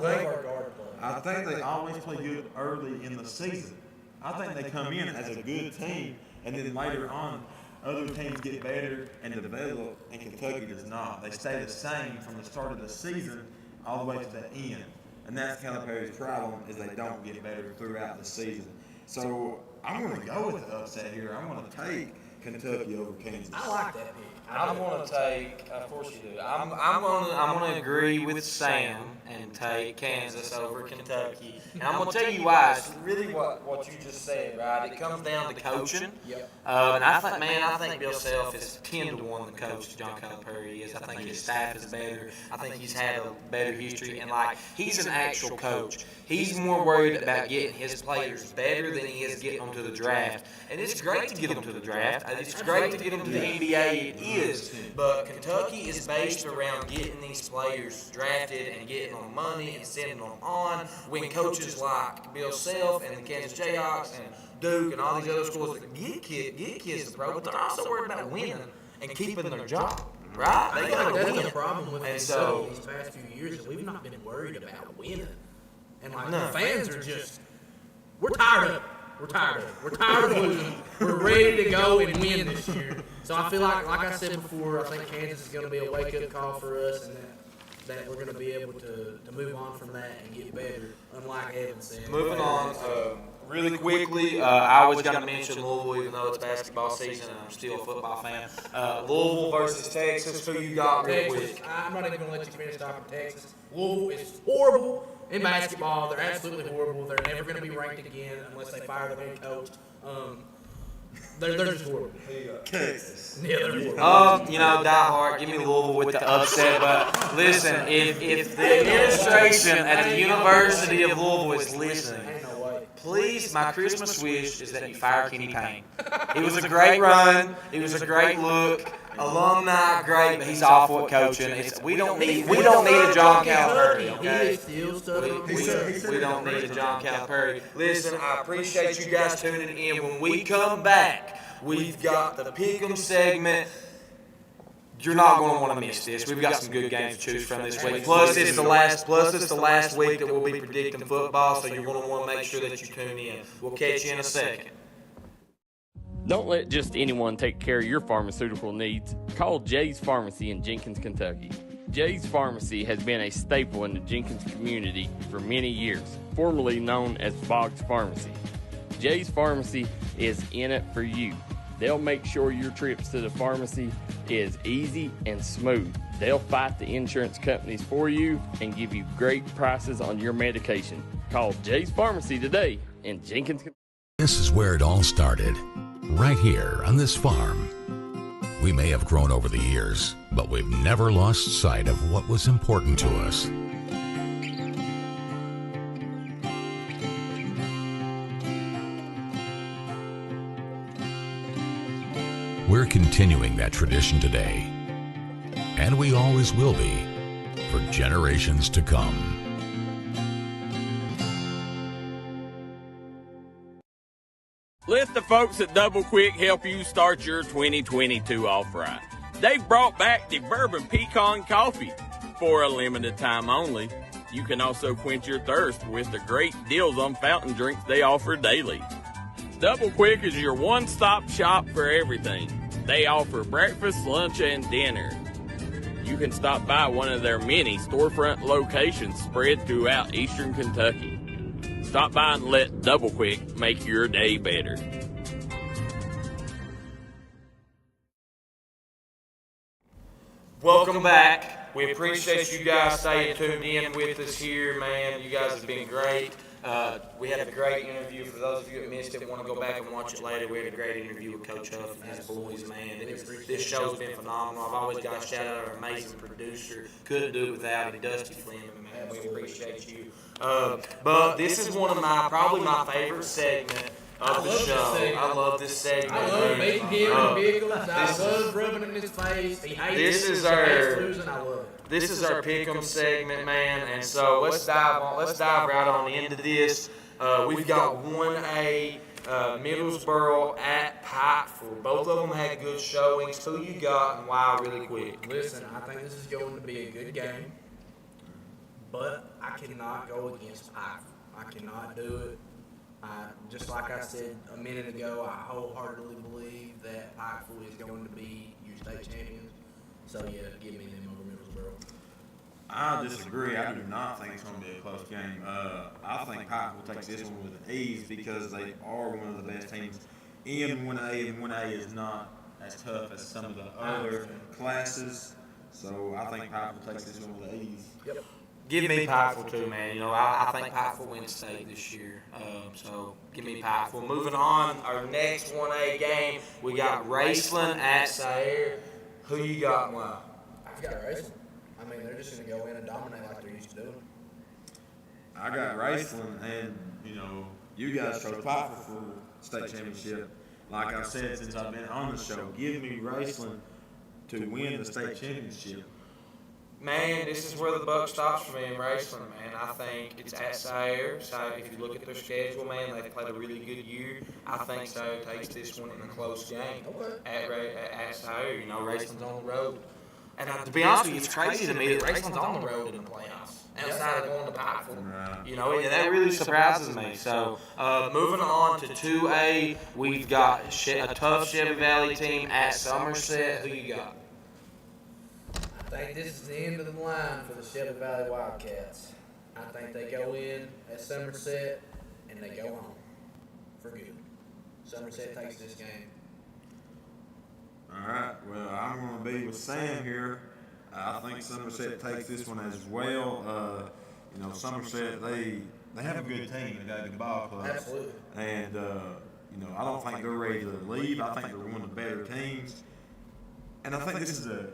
[SPEAKER 3] think they always play good early in the season. I think they come in as a good team, and then later on, other teams get better and develop, and Kentucky does not. They stay the same from the start of the season all the way to the end. And that's Calipari's problem, is they don't get better throughout the season. So I'm going to go with the upset here. I'm going to take Kentucky over Kansas.
[SPEAKER 2] I like that pick.
[SPEAKER 11] I'm going to take, of course you do. I'm going to agree with Sam and take Kansas over Kentucky. And I'm going to tell you why. It's really what you just said, right? It comes down to coaching.
[SPEAKER 2] Yep.
[SPEAKER 11] And I think Bill Self is 10-1 the coach John Calipari is. I think his staff is better. I think he's had a better history. And, he's an actual coach. He's more worried about getting his players better than he is getting them to the draft. And it's great to get them to the draft. It's great to get them to the NBA. It is. But Kentucky is based around getting these players drafted and getting them money and sending them on. When coaches like Bill Self and the Kansas Jayhawks and Duke and all these other schools that get kids to pro, but they're also worried about winning and keeping their job. right? They
[SPEAKER 2] I
[SPEAKER 11] got
[SPEAKER 2] think
[SPEAKER 11] to
[SPEAKER 2] that's
[SPEAKER 11] win.
[SPEAKER 2] the problem with
[SPEAKER 11] And
[SPEAKER 2] these
[SPEAKER 11] so,
[SPEAKER 2] these past few years that we've not been worried about winning. And like
[SPEAKER 11] No.
[SPEAKER 2] the fans are just, we're tired of it. We're tired of it. We're tired of losing. We're ready to go and win this year. So I feel like I said before, I think Kansas is going to be a wake-up call for us, and that we're going to be able to move on from that and get better, unlike Evan said.
[SPEAKER 11] moving on, really quickly, I always got to mention Louisville, even though it's basketball season and I'm still a football fan. Louisville versus Texas, who you got real
[SPEAKER 2] Texas,
[SPEAKER 11] quick?
[SPEAKER 2] I'm not even going to let you finish talking Texas. Louisville is horrible in basketball. They're absolutely horrible. They're never going to be ranked again unless they fire their head coach. They're just horrible.
[SPEAKER 3] Texas.
[SPEAKER 2] Yeah, they're horrible.
[SPEAKER 11] You know, die hard, give me Louisville with the upset. But listen, if the administration at the University of Louisville is listening, please, my Christmas wish is that you fire Kenny Payne. It was a great run. It was a great look. Alumni, great, but he's awful at coaching. We don't need a John Calipari, okay? We don't need a John Calipari. Listen, I appreciate you guys tuning in. When we come back, we've got the Pick'em segment. You're not going to want to miss this. We've got some good games to choose from this week. Plus, it's the last week that we'll be predicting football, so you're going to want to make sure that you tune in. We'll catch you in a second.
[SPEAKER 4] Don't let just anyone take care of your pharmaceutical needs. Call Jay's Pharmacy in Jenkins, Kentucky. Jay's Pharmacy has been a staple in the Jenkins community for many years, formerly known as Boggs Pharmacy. Jay's Pharmacy is in it for you. They'll make sure your trips to the pharmacy is easy and smooth. They'll fight the insurance companies for you and give you great prices on your medication. Call Jay's Pharmacy today in Jenkins, Kentucky.
[SPEAKER 5] This is where it all started, right here on this farm. We may have grown over the years, but we've never lost sight of what was important to us. We're continuing that tradition today, and we always will be for generations to come.
[SPEAKER 4] Let the folks at Double Quick help you start your 2022 off right. They've brought back the bourbon pecan coffee for a limited time only. You can also quench your thirst with the great deals on fountain drinks they offer daily. Double Quick is your one-stop shop for everything. They offer breakfast, lunch, and dinner. You can stop by one of their many storefront locations spread throughout eastern Kentucky. Stop by and let Double Quick make your day better.
[SPEAKER 11] Welcome back. We appreciate you guys staying tuned in with us here, man. You guys have been great. We had a great interview. For those of you that missed it, want to go back and watch it later. We had a great interview with Coach Huff and his boys, man. This show's been phenomenal. I've always got to shout out our amazing producer. Couldn't do it without him, Dusty Flynn, man. We appreciate you. But this is one of probably my favorite segment of the show. I love this segment.
[SPEAKER 2] I love making him and vehicles. I love rubbing in his face. He hates losing. I love it.
[SPEAKER 11] This is our Pick'em segment, man, and so let's dive right on into this. We've got 1A Middlesboro at Pikeville. Both of them had good showings. Who you got and why, really quick?
[SPEAKER 2] Listen, I think this is going to be a good game, but I cannot go against Pikeville. I cannot do it. Just like I said a minute ago, I wholeheartedly believe that Pikeville is going to be your state champions. So yeah, give me them over Middlesboro.
[SPEAKER 3] I disagree. I do not think it's going to be a close game. I think Pikeville takes this one with ease because they are one of the best teams in 1A, and 1A is not as tough as some of the other classes. So I think Pikeville takes this one with ease.
[SPEAKER 2] Yep.
[SPEAKER 11] Give me Pikeville too, man. You know, I think Pikeville wins state this year. So give me Pikeville. Moving on, our next 1A game, we got Raceland at Sayer. Who you got and why?
[SPEAKER 2] I've got Raceland. I mean, they're just going to go in and dominate like they're used to doing.
[SPEAKER 3] I got Raceland, and you guys chose Pikeville for state championship. Like I've said since I've been on the show, give me Raceland to win the state championship.
[SPEAKER 11] Man, this is where the buck stops for me in Raceland, man. I think it's at Sayer. So if you look at their schedule, man, they've played a really good year. I think Sayer takes this one in a close game at Sayer. Raceland's on the road. And to be honest with you, it's crazy to me that Raceland's on the road in the playoffs outside of going to Pikeville.
[SPEAKER 3] Right.
[SPEAKER 11] You know, and that really surprises me. So, moving on to 2A, we've got a tough Chevy Valley team at Somerset. Who you got?
[SPEAKER 2] I think this is the end of the line for the Chevy Valley Wildcats. I think they go in at Somerset and they go home for good. Somerset takes this game.
[SPEAKER 3] All right. Well, I'm going to be with Sam here. I think Somerset takes this one as well. You know, Somerset, they have a good team. They got a good ball club.
[SPEAKER 2] Absolutely.
[SPEAKER 3] And, you know, I don't think they're ready to leave. I think they're one of the better teams. And I think this is the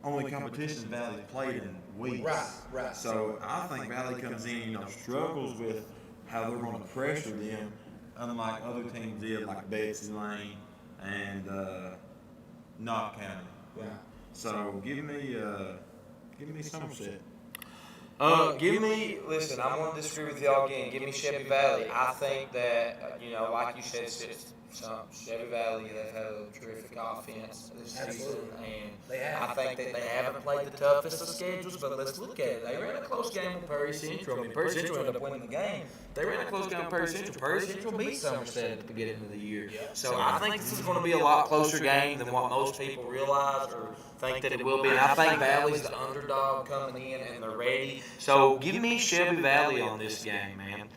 [SPEAKER 3] only competition Valley's played in weeks.
[SPEAKER 2] Right.
[SPEAKER 3] So I think Valley comes in, you know, struggles with how they're going to pressure them, unlike other teams did, like Betsy Lane and Knott County.
[SPEAKER 2] Yeah.
[SPEAKER 3] So give me Somerset.
[SPEAKER 11] Listen, I'm going to disagree with y'all again. Give me Chevy Valley. I think that, you know, like you said, Chevy Valley, they've had a terrific offense this season. And I think that they haven't played the toughest of schedules, but let's look at it. They ran a close game with Perry Central. I mean, Perry Central ended up winning the game. They ran a close game with Perry Central. Perry Central beat Somerset at the beginning of the year. So I think this is going to be a lot closer game than what most people realize or think that it will be. And I think Valley's the underdog coming in, and they're ready. So give me Chevy Valley on this game, man.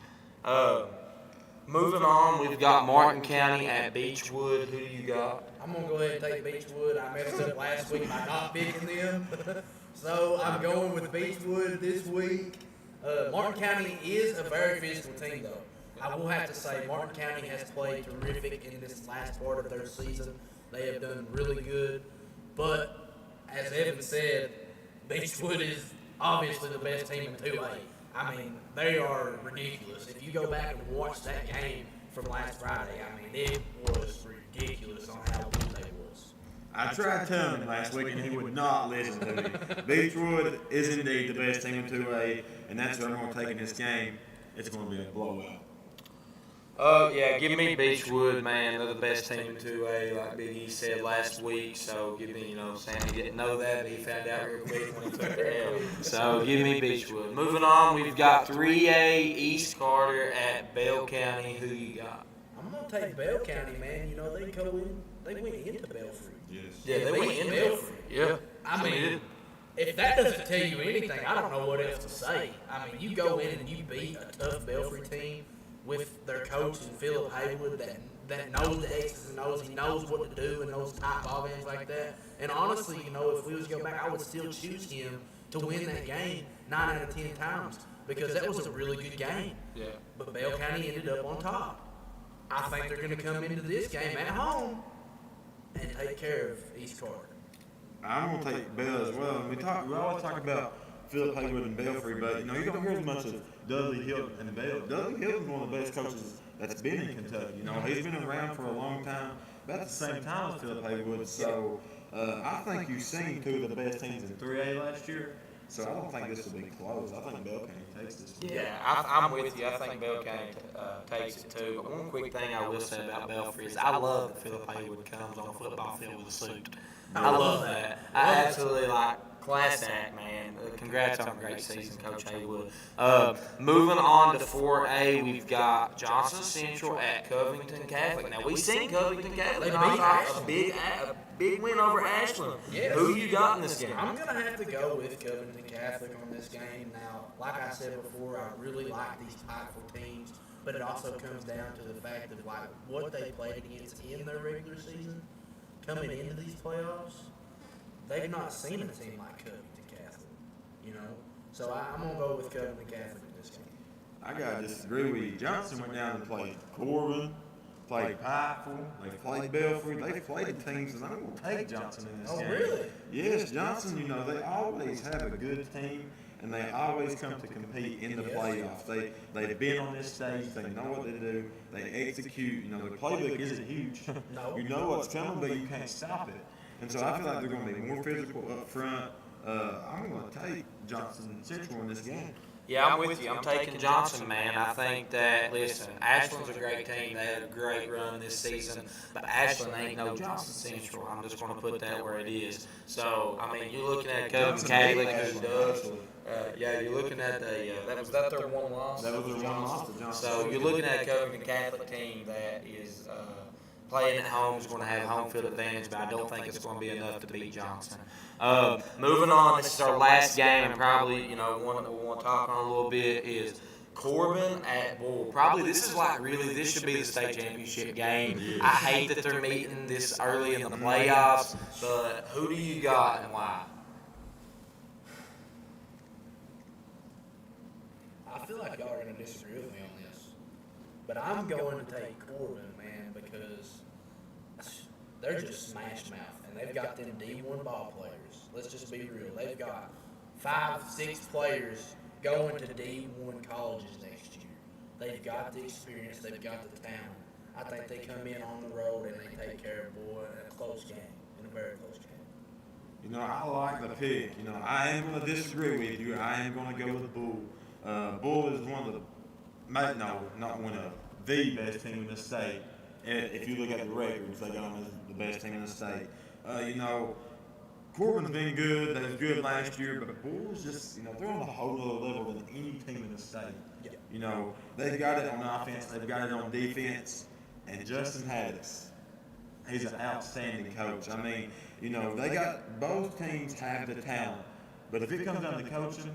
[SPEAKER 11] Moving on, we've got Martin County at Beechwood. Who do you got?
[SPEAKER 2] I'm going to go ahead and take Beechwood. I messed up last week by not picking them. So I'm going with Beechwood this week. Martin County is a very physical team, though. I will have to say Martin County has played terrific in this last part of their season. They have done really good. But as Evan said, Beechwood is obviously the best team in 2A. I mean, they are ridiculous. If you go back and watch that game from last Friday, I mean, it was ridiculous on how good they was.
[SPEAKER 3] I tried telling him last week, and he would not listen to me. Beechwood is indeed the best team in 2A, and that's what I'm going to take in this game. It's going to be a blowout.
[SPEAKER 11] Yeah, give me Beechwood, man. They're the best team in 2A, like Big E said last week. So give me, you know, Sammy didn't know that, but he found out real quick when he took the L. So give me Beechwood. Moving on, we've got 3A East Carter at Bell County. Who you got?
[SPEAKER 2] I'm going to take Bell County, man. You know, they went into Belfry.
[SPEAKER 3] Yes.
[SPEAKER 11] Yeah, they went into Belfry. Yeah.
[SPEAKER 2] I mean, if that doesn't tell you anything, I don't know what else to say. I mean, you go in and you beat a tough Belfry team with their coach and Philip Haywood that knows the X's and O's. He knows what to do and knows tight ball games like that. And honestly, you know, if we was to go back, I would still choose him to win that game 9 out of 10 times because that was a really good game.
[SPEAKER 11] Yeah.
[SPEAKER 2] But Bell County ended up on top. I think they're going to come into this game at home and take care of East Carter.
[SPEAKER 3] I'm going to take Bell as well. We always talk about Philip Haywood and Belfry, but, you know, you don't hear as much of Dudley Hilton and Bell. Dudley Hilton's one of the best coaches that's been in Kentucky. You know, he's been around for a long time, about the same time as Philip Haywood. So I think you've seen two of the best teams in 3A last year. So I don't think this will be close. I think Bell County takes this.
[SPEAKER 11] Yeah, I'm with you. I think Bell County takes it too. But one quick thing I will say about Belfry is I love that Philip Haywood comes on a football field with a suit. I love that. I absolutely like class act, man. Congrats on a great season, Coach Haywood. Moving on to 4A, we've got Johnson Central at Covington Catholic. Now, we've seen Covington Catholic knock off a big win over Ashland.
[SPEAKER 2] Yes.
[SPEAKER 11] Who you got in this game?
[SPEAKER 2] I'm going to have to go with Covington Catholic on this game. Now, like I said before, I really like these Pikeville teams, but it also comes down to the fact of like what they played against in their regular season coming into these playoffs. They've not seen a team like Covington Catholic, you know. So I'm going to go with Covington Catholic in this game.
[SPEAKER 3] I got to disagree with you. Johnson went down and played Corbin, played Pikeville, they played Belfry. They played teams, and I'm going to take Johnson in this game.
[SPEAKER 2] Oh, really?
[SPEAKER 3] Yes, Johnson, you know, they always have a good team, and they always come to compete in the playoffs. They've been on this stage. They know what to do. They execute. You know, the playbook isn't huge.
[SPEAKER 2] No.
[SPEAKER 3] You know what's coming, but you can't stop it. And so I feel like they're going to be more physical up front. I'm going to take Johnson Central in this game.
[SPEAKER 11] Yeah, I'm with you. I'm taking Johnson, man. I think that, listen, Ashland's a great team. They had a great run this season, but Ashland ain't no Johnson Central. I'm just going to put that where it is. So, I mean, you're looking at Cummings, Catholic, who does. Yeah, you're looking at was that their one loss?
[SPEAKER 3] That was their one loss to Johnson.
[SPEAKER 11] So, you're looking at a Cummings Catholic team that is playing at home, is going to have home field advantage, but I don't think it's going to be enough to beat Johnson. Moving on, this is our last game, and probably, one that we want to talk on a little bit is Corbin at Bull. Probably this should be the state championship game. I hate that they're meeting this early in the playoffs, but who do you got and why?
[SPEAKER 2] I feel like y'all are going to disagree with me on this, but I'm going to take Corbin, man, because they're just smash mouth, and they've got them D1 ball players. Let's just be real. They've got 5-6 players going to D1 colleges next year. They've got the experience. They've got the talent. I think they come in on the road and they take care of boy in a close game, in a very close game.
[SPEAKER 3] I like the pick. I am going to disagree with you. I am going to go with Bull. Bull is one of not one of the best team in the state. If you look at the records, they got them as the best team in the state. Corbin's been good. They was good last year, but Bull's just, they're on a whole other level than any team in the state. Yeah. They've got it on offense. They've got it on defense. And Justin Haddix, he's an outstanding coach. I mean, they got, both teams have the talent. But if it comes down to coaching,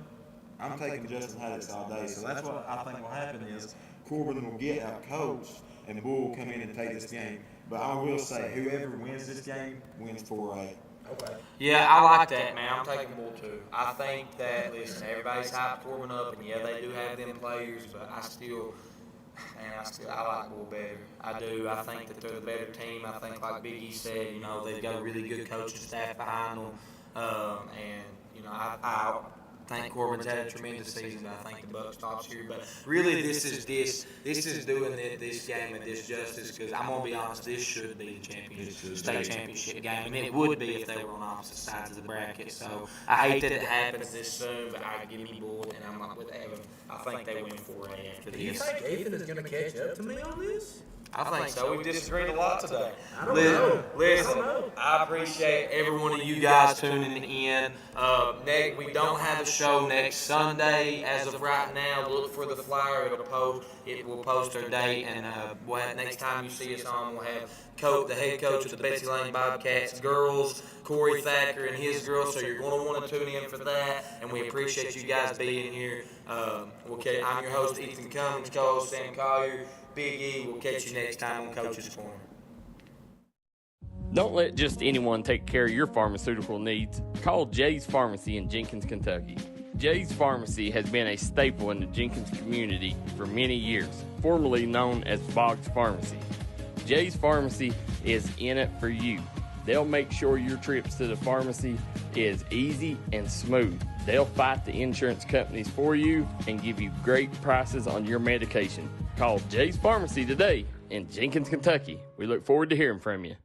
[SPEAKER 3] I'm taking Justin Haddix all day. So that's what I think will happen is Corbin will get out coached and Bull will come in and take this game. But I will say, whoever wins this game wins 4-8.
[SPEAKER 2] Okay.
[SPEAKER 11] Yeah, I like that, man. I'm taking Bull too. I think that, listen, everybody's hyped Corbin up, and yeah, they do have them players, but I like Bull better. I do. I think that they're the better team. I think, like Big E said, they've got a really good coaching staff behind them, and I think Corbin's had a tremendous season. I think the buck stops here, but really, this is doing this game and this justice, because I'm gonna be honest, this should be the state championship game, and it would be if they were on opposite sides of the bracket. So I hate that it happens this soon, but I give me Bull, and I'm not with Evan. I think they win 4-8 after this.
[SPEAKER 2] Do you think Ethen is going to catch up to me on this?
[SPEAKER 11] I think so. We've disagreed a lot today.
[SPEAKER 2] I don't know.
[SPEAKER 11] Listen, I appreciate every one of you guys tuning in. We don't have a show next Sunday. As of right now, look for the flyer. It will post our date, and next time you see us on, we'll have the head coach of the Betsy Lane Bobcats girls, Corey Thacker and his girls. So you're going to want to tune in for that, and we appreciate you guys being here. I'm your host, Ethen Cummings, co-host Sam Collier. Big E, we'll catch you next time on Coach's Corner.
[SPEAKER 4] Don't let just anyone take care of your pharmaceutical needs. Call Jay's Pharmacy in Jenkins, Kentucky. Jay's Pharmacy has been a staple in the Jenkins community for many years, formerly known as Boggs Pharmacy. Jay's Pharmacy is in it for you. They'll make sure your trips to the pharmacy is easy and smooth. They'll fight the insurance companies for you and give you great prices on your medication. Call Jay's Pharmacy today in Jenkins, Kentucky. We look forward to hearing from you.